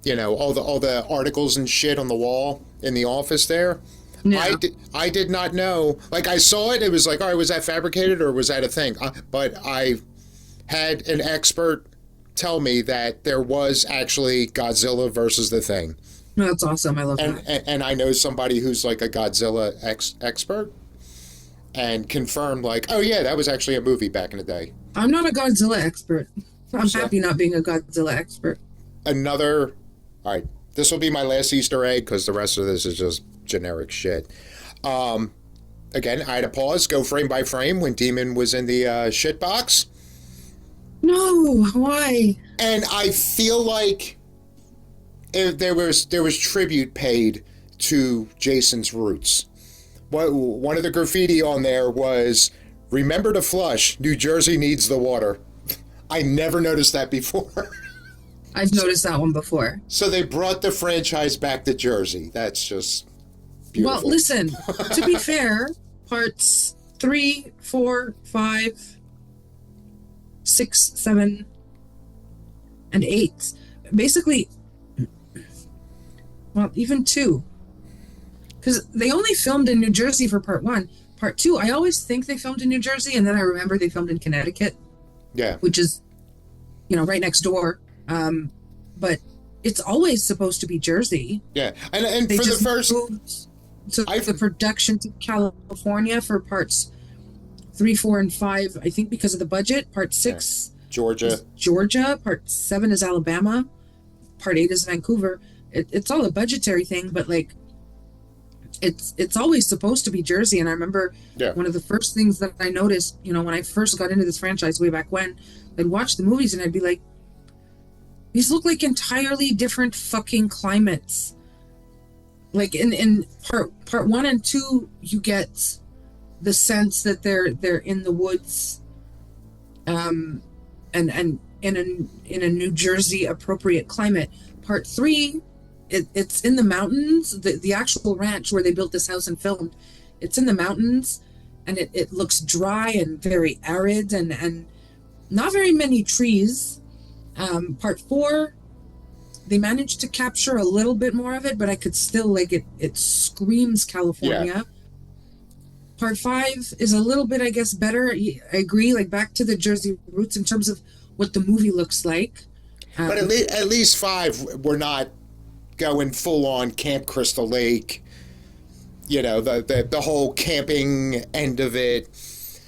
all the articles and shit on the wall in the office there. Yeah. I did not know. Like, I saw it. It was like, all right, was that fabricated or was that a thing? But I had an expert tell me that there was actually Godzilla versus the Thing.
That's awesome. I love that.
And I know somebody who's like a Godzilla expert and confirmed, like, oh yeah, that was actually a movie back in the day.
I'm not a Godzilla expert. I'm happy not being a Godzilla expert.
All right, this will be my last Easter egg because the rest of this is just generic shit. Again, I had to pause, go frame by frame when Demon was in the shit box.
No, why?
And I feel like there was tribute paid to Jason's roots. One of the graffiti on there was, "Remember to flush. New Jersey needs the water." I never noticed that before.
I've noticed that one before.
So they brought the franchise back to Jersey. That's just beautiful.
Well, listen, to be fair, parts 3, 4, 5, 6, 7, and 8, basically, well, even 2, because they only filmed in New Jersey for part one. Part two, I always think they filmed in New Jersey, and then I remember they filmed in Connecticut,
Yeah.
which is, right next door. But it's always supposed to be Jersey.
Yeah. And
They
for the
just
first,
moved the production to California for parts 3, 4, and 5. I think because of the budget. Part 6,
Georgia.
is Georgia. Part 7 is Alabama. Part 8 is Vancouver. It's all a budgetary thing, but like, it's always supposed to be Jersey. And I remember one of the first things that I noticed, when I first got into this franchise way back when, I'd watch the movies and I'd be like, these look like entirely different fucking climates. Like in part 1 and 2, you get the sense that they're in the woods, and in a New Jersey appropriate climate. Part 3, it's in the mountains. The actual ranch where they built this house and filmed, it's in the mountains, and it looks dry and very arid and not very many trees. Part 4, they managed to capture a little bit more of it, but I could still like it. It screams California.
Yeah.
Part 5 is a little bit, I guess, better. I agree, like back to the Jersey roots in terms of what the movie looks like.
But at least 5, we're not going full on Camp Crystal Lake. The whole camping end of it.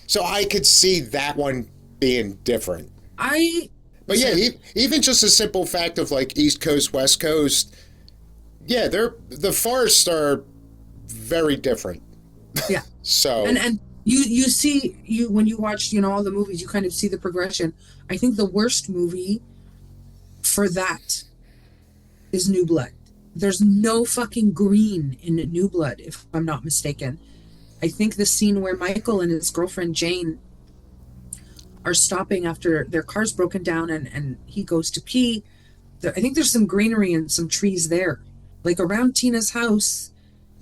So I could see that one being different. But yeah, even just a simple fact of like East Coast, West Coast, yeah, the forests are very different.
Yeah.
So
and you see when you watch all the movies, you kind of see the progression. I think the worst movie for that is New Blood. There's no fucking green in New Blood, if I'm not mistaken. I think the scene where Michael and his girlfriend Jane are stopping after their car's broken down and he goes to pee. I think there's some greenery and some trees there. Like around Tina's house,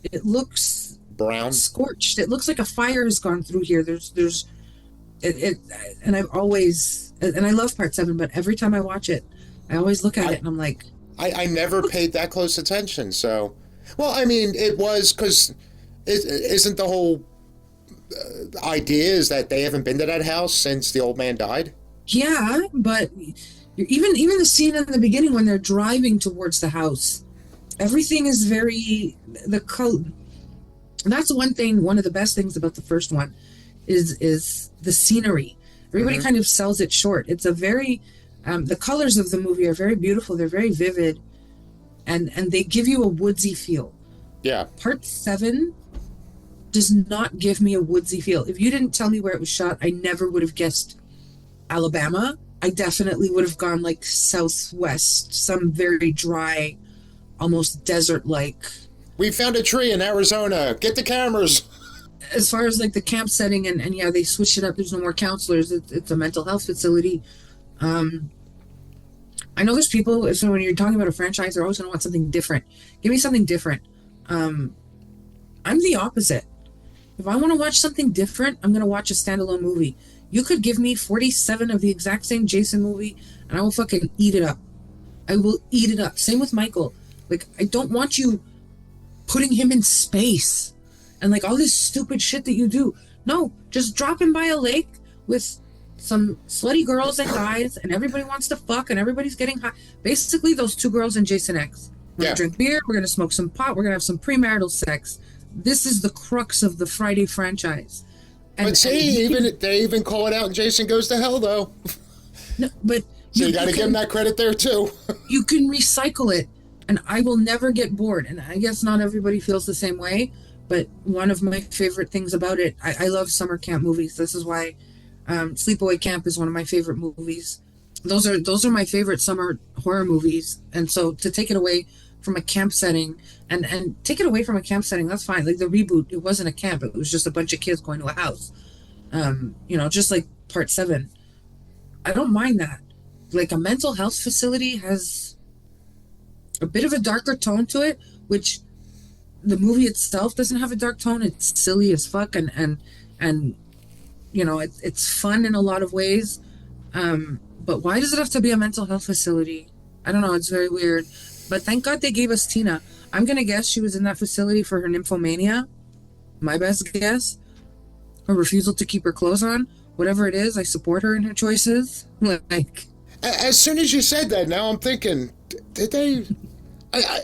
it looks
brown,
scorched. It looks like a fire has gone through here. And I've always, and I love part 7, but every time I watch it, I always look at it and I'm like,
I never paid that close attention. So, well, I mean, it was because isn't the whole idea is that they haven't been to that house since the old man died?
Yeah, but even the scene in the beginning when they're driving towards the house, everything is very the code. That's one of the best things about the first one is the scenery. Everybody kind of sells it short. It's a very the colors of the movie are very beautiful. They're very vivid, and they give you a woodsy feel.
Yeah.
Part 7 does not give me a woodsy feel. If you didn't tell me where it was shot, I never would have guessed Alabama. I definitely would have gone like southwest, some very dry, almost desert-like.
We found a tree in Arizona. Get the cameras.
As far as like the camp setting, and yeah, they switched it up. There's no more counselors. It's a mental health facility. I know there's people, so when you're talking about a franchise, they're always going to want something different. Give me something different. I'm the opposite. If I want to watch something different, I'm going to watch a standalone movie. You could give me 47 of the exact same Jason movie, and I will fucking eat it up. I will eat it up. Same with Michael. Like, I don't want you putting him in space and like all this stupid shit that you do. No, just drop him by a lake with some slutty girls and guys, and everybody wants to fuck, and everybody's getting high. Basically, those 2 girls in Jason X. We're going to drink beer, we're going to smoke some pot, we're going to have some premarital sex. This is the crux of the Friday franchise.
But see, they even call it out in Jason Goes to Hell, though.
No, but
so you got to give him that credit there, too.
You can recycle it, and I will never get bored. And I guess not everybody feels the same way, but one of my favorite things about it, I love summer camp movies. This is why Sleepaway Camp is one of my favorite movies. Those are my favorite summer horror movies. And so to take it away from a camp setting and take it away from a camp setting, that's fine. Like the reboot, it wasn't a camp, it was just a bunch of kids going to a house. Just like part 7. I don't mind that. Like a mental health facility has a bit of a darker tone to it, which the movie itself doesn't have a dark tone. It's silly as fuck and it's fun in a lot of ways. But why does it have to be a mental health facility? I don't know. It's very weird. But thank God they gave us Tina. I'm gonna guess she was in that facility for her nymphomania. My best guess. Her refusal to keep her clothes on. Whatever it is, I support her in her choices. Like,
As soon as you said that, now I'm thinking, did they? I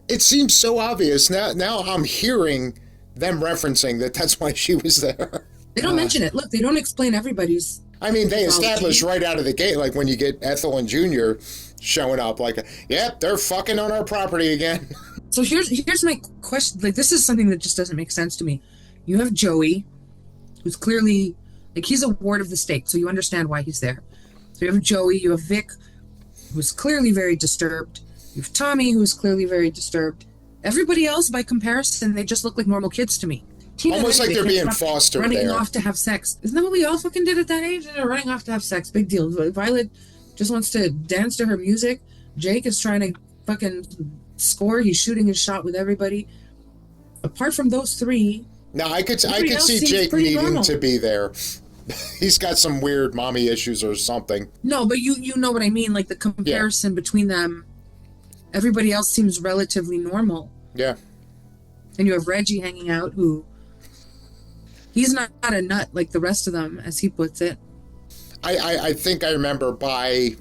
it seems so obvious now. Now I'm hearing them referencing that that's why she was there.
they don't mention it. Look, they don't explain everybody's.
I mean, they
mythology.
established right out of the gate, like when you get Ethel and Junior showing up, like, yep, they're fucking on our property again.
So here's my question. Like, this is something that just doesn't make sense to me. You have Joey, who's clearly like he's a ward of the state, so you understand why he's there. So you have Joey, you have Vic, who's clearly very disturbed. You have Tommy, who's clearly very disturbed. Everybody else, by comparison, they just look like normal kids to me. Tina
Almost like they're being fostered
running
there.
off to have sex. Isn't that what we all fucking did at that age? They're running off to have sex. Big deal. Violet just wants to dance to her music. Jake is trying to fucking score. He's shooting his shot with everybody. Apart from those three,
Now I could
everybody else
see
seems
Jake
pretty
needing
normal.
to be there. He's got some weird mommy issues or something.
No, but you know what I mean. Like the comparison between them, everybody else seems relatively normal.
Yeah.
And you have Reggie hanging out, who he's not a nut like the rest of them, as he puts it.
I think I remember by,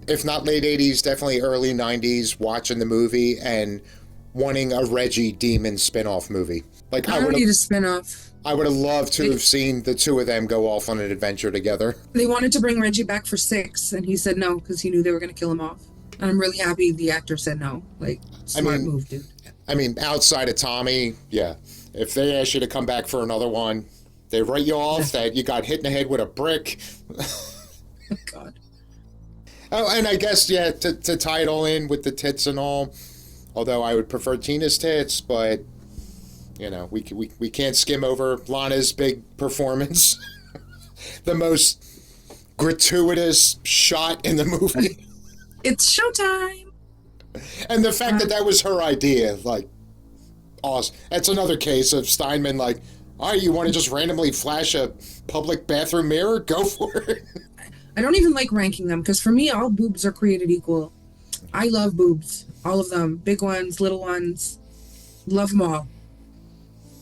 if not late 80s, definitely early 90s, watching the movie and wanting a Reggie Demon spin-off movie. Like
I don't need a spin-off.
I would have loved to have seen the two of them go off on an adventure together.
They wanted to bring Reggie back for 6, and he said no because he knew they were going to kill him off. And I'm really happy the actor said no. Like, smart move, dude.
I mean, outside of Tommy, yeah. If they ask you to come back for another one, they write you off that you got hit in the head with a brick.
Oh, God.
Oh, and I guess, yeah, to tie it all in with the tits and all, although I would prefer Tina's tits, but, you know, we can't skim over Lana's big performance. The most gratuitous shot in the movie.
It's showtime.
And the fact that was her idea, like, awesome. That's another case of Steinman, like, all right, you want to just randomly flash a public bathroom mirror? Go for it.
I don't even like ranking them because for me, all boobs are created equal. I love boobs, all of them, big ones, little ones, love them all.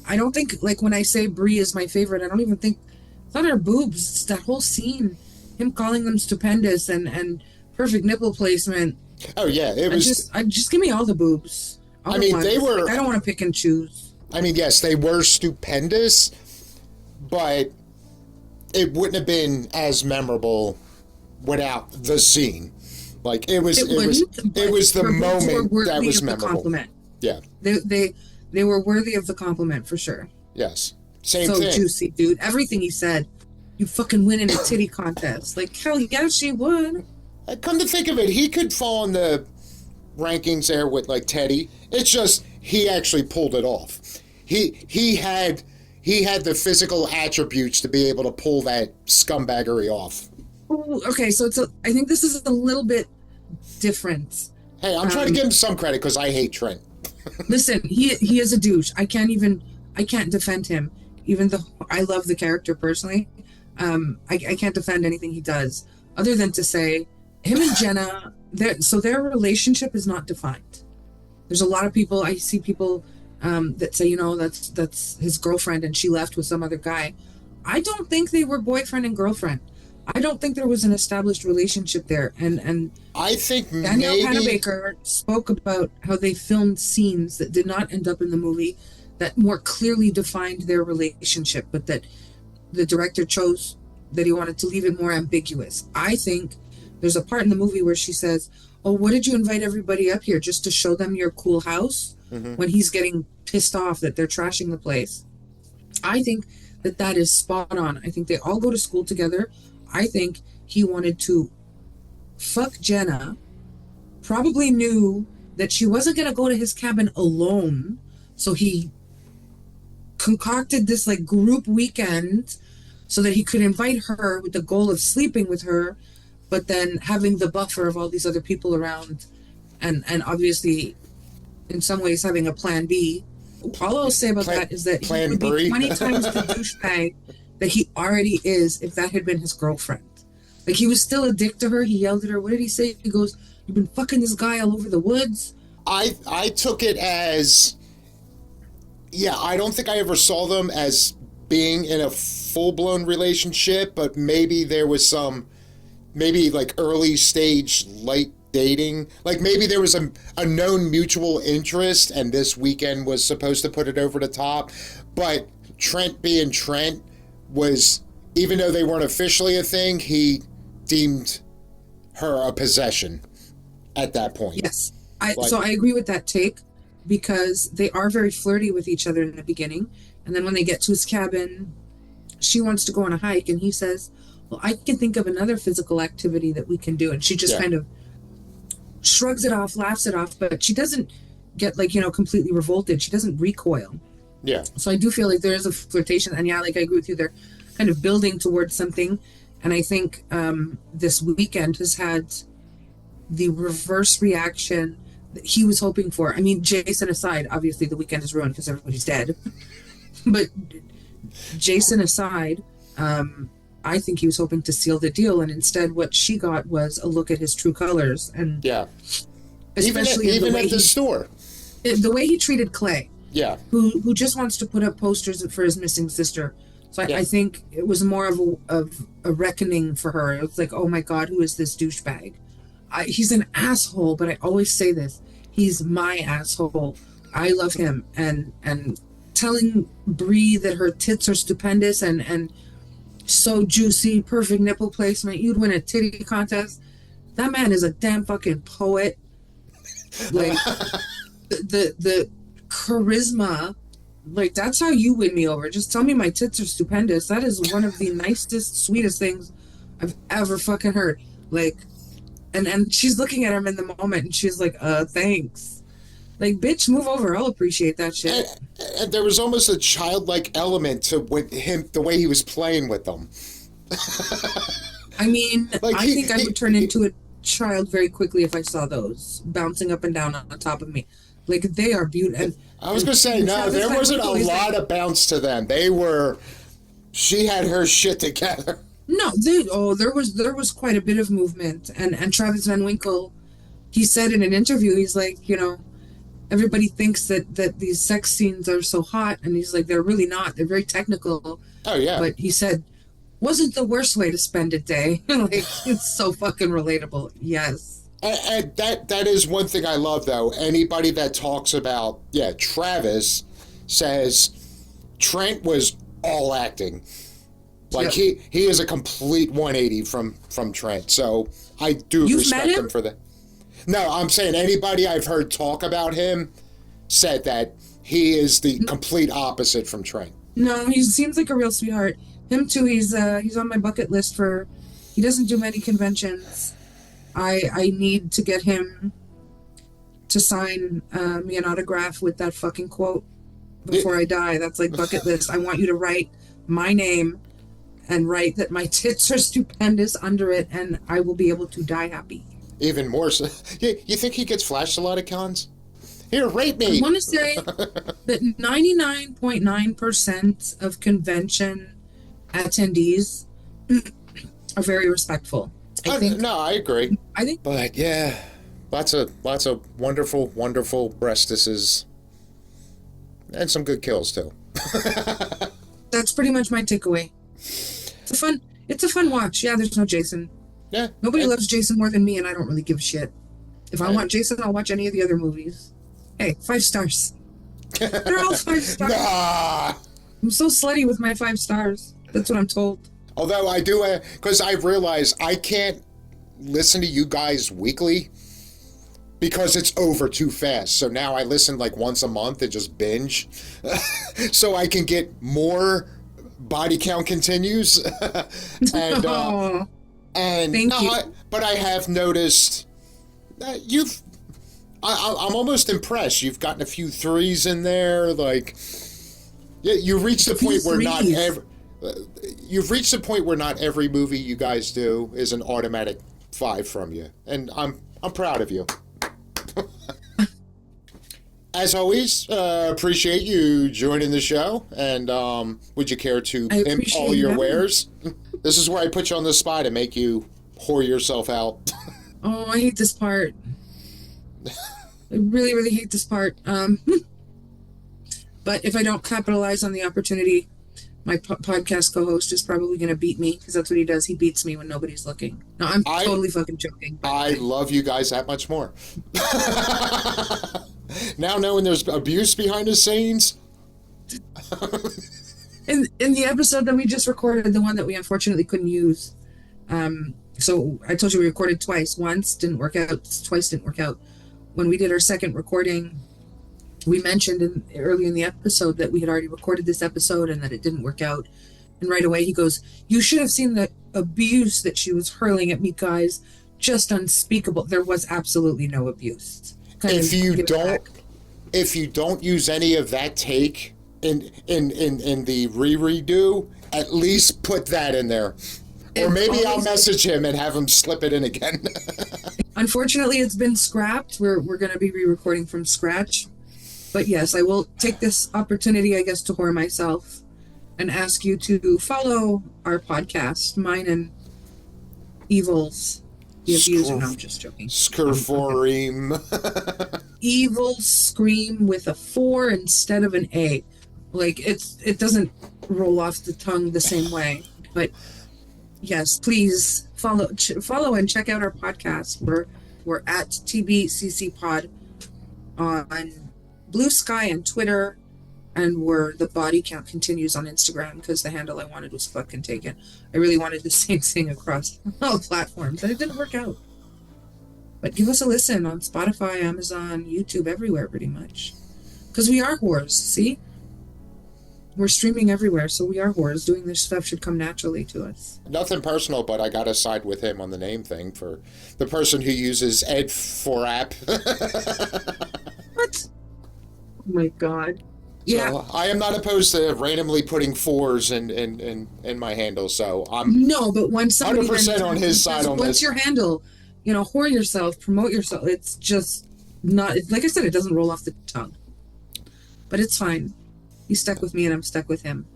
I don't think, like, when I say Brie is my favorite, I don't even think it's not her boobs. It's that whole scene, him calling them stupendous and perfect nipple placement.
Oh yeah, it was.
I just give me all the boobs. All
I mean,
ones.
they were.
Like, I don't want to pick and choose.
I mean, yes, they were stupendous, but it wouldn't have been as memorable without the scene. Like it was the moment that was memorable. Compliment. Yeah,
they were worthy of the compliment for sure.
Yes, same
so
thing.
So juicy, dude. Everything he said. You fucking win in a titty contest. Like, hell yeah, she would.
Come to think of it, he could fall in the rankings there with like Teddy. It's just he actually pulled it off. He had the physical attributes to be able to pull that scumbaggery off.
Ooh, okay, so I think this is a little bit different.
Hey, I'm trying to give him some credit because I hate Trent.
Listen, he is a douche. I can't defend him, even though I love the character personally. I can't defend anything he does, other than to say him and Jenna, their relationship is not defined. There's a lot of people, I see people that say, that's his girlfriend and she left with some other guy. I don't think they were boyfriend and girlfriend. I don't think there was an established relationship there. And
I think
Danielle
maybe
Panabaker spoke about how they filmed scenes that did not end up in the movie that more clearly defined their relationship, but that the director chose that he wanted to leave it more ambiguous. I think there's a part in the movie where she says, "Oh, what did you invite everybody up here? Just to show them your cool house?" Mm-hmm. When he's getting pissed off that they're trashing the place. I think that is spot on. I think they all go to school together. I think he wanted to fuck Jenna, probably knew that she wasn't going to go to his cabin alone, so he concocted this like group weekend so that he could invite her with the goal of sleeping with her, but then having the buffer of all these other people around, and obviously in some ways having a plan B. All I'll say about that is that he would be 20 times the douchebag that he already is if that had been his girlfriend. Like, he was still a dick to her. He yelled at her. What did he say? He goes, "You've been fucking this guy all over the woods.
I took it as, yeah, I don't think I ever saw them as being in a full blown relationship, but maybe there was some, maybe like early stage light dating. Like maybe there was a known mutual interest, and this weekend was supposed to put it over the top. But Trent being Trent was, even though they weren't officially a thing, he deemed her a possession at that point.
Yes.
Like,
So I agree with that take because they are very flirty with each other in the beginning. And then when they get to his cabin, she wants to go on a hike and he says, well, I can think of another physical activity that we can do. And she just kind of shrugs it off, laughs it off, but she doesn't get like, completely revolted. She doesn't recoil.
Yeah.
So I do feel like there is a flirtation. And yeah, like I agree with you, they're kind of building towards something. And I think this weekend has had the reverse reaction that he was hoping for. I mean, Jason aside, obviously the weekend is ruined because everybody's dead. But Jason aside, I think he was hoping to seal the deal, and instead what she got was a look at his true colors. And
yeah,
especially
even at the store,
the way he treated Clay,
yeah,
who just wants to put up posters for his missing sister. So I think it was more of a reckoning for her. It was like, oh my God, who is this douchebag? He's an asshole, but I always say this: he's my asshole. I love him, and telling Bree that her tits are stupendous and so juicy, perfect nipple placement, you'd win a titty contest. That man is a damn fucking poet. Like the charisma, like that's how you win me over. Just tell me my tits are stupendous. That is one of the nicest, sweetest things I've ever fucking heard. Like, and she's looking at him in the moment and she's like, thanks. Like, bitch, move over. I'll appreciate that shit.
And there was almost a childlike element to with him, the way he was playing with them.
I mean,
like
I think I would turn into a child very quickly if I saw those bouncing up and down on top of me. Like, they are beautiful.
I was going to say, no, there wasn't a lot of bounce to them. She had her shit together.
No, there was quite a bit of movement. And Travis Van Winkle, he said in an interview, he's like, everybody thinks that these sex scenes are so hot, and he's like, they're really not. They're very technical.
Oh, yeah.
But he said, wasn't the worst way to spend a day. Like, it's so fucking relatable. Yes.
And that is one thing I love, though. Anybody that talks about, Travis says Trent was all acting. Like, he is a complete 180 from Trent. So I do respect him for that. No, I'm saying anybody I've heard talk about him said that he is the complete opposite from Trent.
No, he seems like a real sweetheart. Him too. He's on my bucket list for. He doesn't do many conventions. I need to get him to sign me an autograph with that fucking quote before I die. That's like bucket list. I want you to write my name and write that my tits are stupendous under it, and I will be able to die happy.
Even more so. You think he gets flashed a lot of cons? Here, rate me.
I want to say that 99.9% of convention attendees are very respectful.
I agree.
I think,
but yeah, lots of wonderful, wonderful breastises, and some good kills too.
That's pretty much my takeaway. It's a fun watch. Yeah, there's no Jason.
Yeah.
Nobody loves Jason more than me, and I don't really give a shit. If I want Jason, I'll watch any of the other movies. Hey, 5 stars. They're all 5 stars.
Nah.
I'm so slutty with my 5 stars. That's what I'm told.
Although I do, because I realize I can't listen to you guys weekly because it's over too fast. So now I listen like once a month and just binge. So I can get more body count continues. And
thank you.
But I have noticed that I'm almost impressed. You've gotten a few 3s in there. Like, you reached the point where you've reached the point where not every movie you guys do is an automatic 5 from you, and I'm proud of you. As always, appreciate you joining the show, and would you care to pimp all your wares? This is where I put you on the spot to make you whore yourself out.
Oh, I hate this part. I really, really hate this part. But if I don't capitalize on the opportunity, my podcast co-host is probably going to beat me because that's what he does. He beats me when nobody's looking. No, I'm totally fucking joking.
I love you guys that much more. Now knowing there's abuse behind the scenes.
In the episode that we just recorded, the one that we unfortunately couldn't use. So I told you we recorded twice. Once didn't work out. Twice didn't work out. When we did our second recording, we mentioned early in the episode that we had already recorded this episode and that it didn't work out. And right away he goes, "You should have seen the abuse that she was hurling at me, guys. Just unspeakable." There was absolutely no abuse.
If you don't use any of that take in the redo, at least put that in there. Or maybe I'll message him and have him slip it in again.
Unfortunately, it's been scrapped. We're going to be re-recording from scratch. But yes, I will take this opportunity, I guess, to whore myself and ask you to follow our podcast, mine and Evil's. The abuser. No, I'm just joking.
Skirforim.
Evil Scream with a 4 instead of an A. Like, it doesn't roll off the tongue the same way. But yes, please follow and check out our podcast. We're at TBCC Pod on Blue Sky and Twitter, and we're The Body Count Continues on Instagram because the handle I wanted was fucking taken. I really wanted the same thing across all platforms, and it didn't work out. But give us a listen on Spotify, Amazon, YouTube, everywhere pretty much. Because we are whores, see? We're streaming everywhere, so we are whores. Doing this stuff should come naturally to us.
Nothing personal, but I got to side with him on the name thing for the person who uses Ed for app.
What? Oh my God. Yeah.
So I am not opposed to randomly putting 4s in my handle, so I'm
no, but when somebody
100% on his side on this.
What's your handle? You know, whore yourself, promote yourself. It's just not, like I said, it doesn't roll off the tongue. But it's fine. He's stuck with me and I'm stuck with him.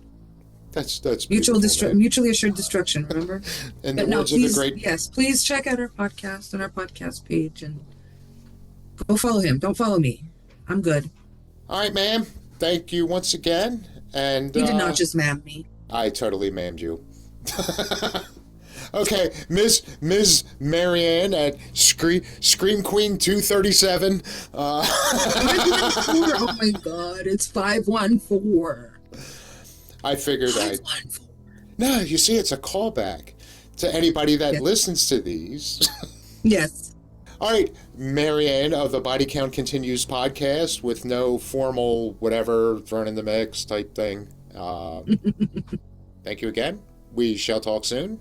That's
mutually assured destruction, remember?
And the words of the great...
Yes, please check out our podcast and our podcast page and go follow him. Don't follow me. I'm good.
All right, ma'am. Thank you once again. And
you did not just ma'am me.
I totally ma'amed you. Okay, Ms. Marianne at Scream Queen 237.
Oh my God, it's 514.
I figured No, you see, it's a callback to anybody that listens to these.
Yes.
All right, Marianne of the Body Count Continues podcast with no formal whatever thrown in the mix type thing. Thank you again. We shall talk soon.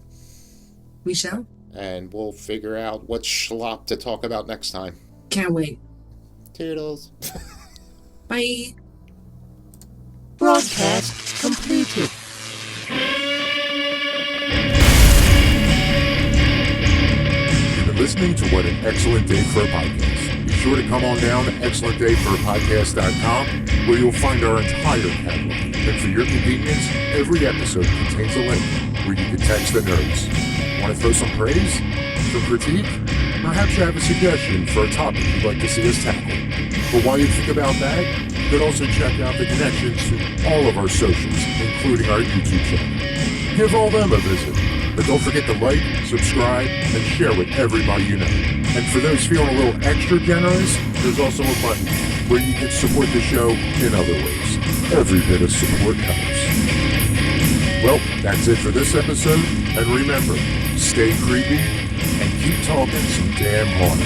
We shall.
And we'll figure out what schlop to talk about next time.
Can't wait.
Toodles.
Bye.
Broadcast completed.
You've been listening to What an Excellent Day for a Podcast. Be sure to come on down to excellentdayforapodcast.com where you'll find our entire catalog. And for your convenience, every episode contains a link where you can text the nerds. Want to throw some praise? Some critique? Perhaps you have a suggestion for a topic you'd like to see us tackle. But while you think about that, you could also check out the connections to all of our socials, including our YouTube channel. Give all them a visit. But don't forget to like, subscribe, and share with everybody you know. And for those feeling a little extra generous, there's also a button where you can support the show in other ways. Every bit of support helps. Well, that's it for this episode, and remember, stay creepy and keep talking some damn hard.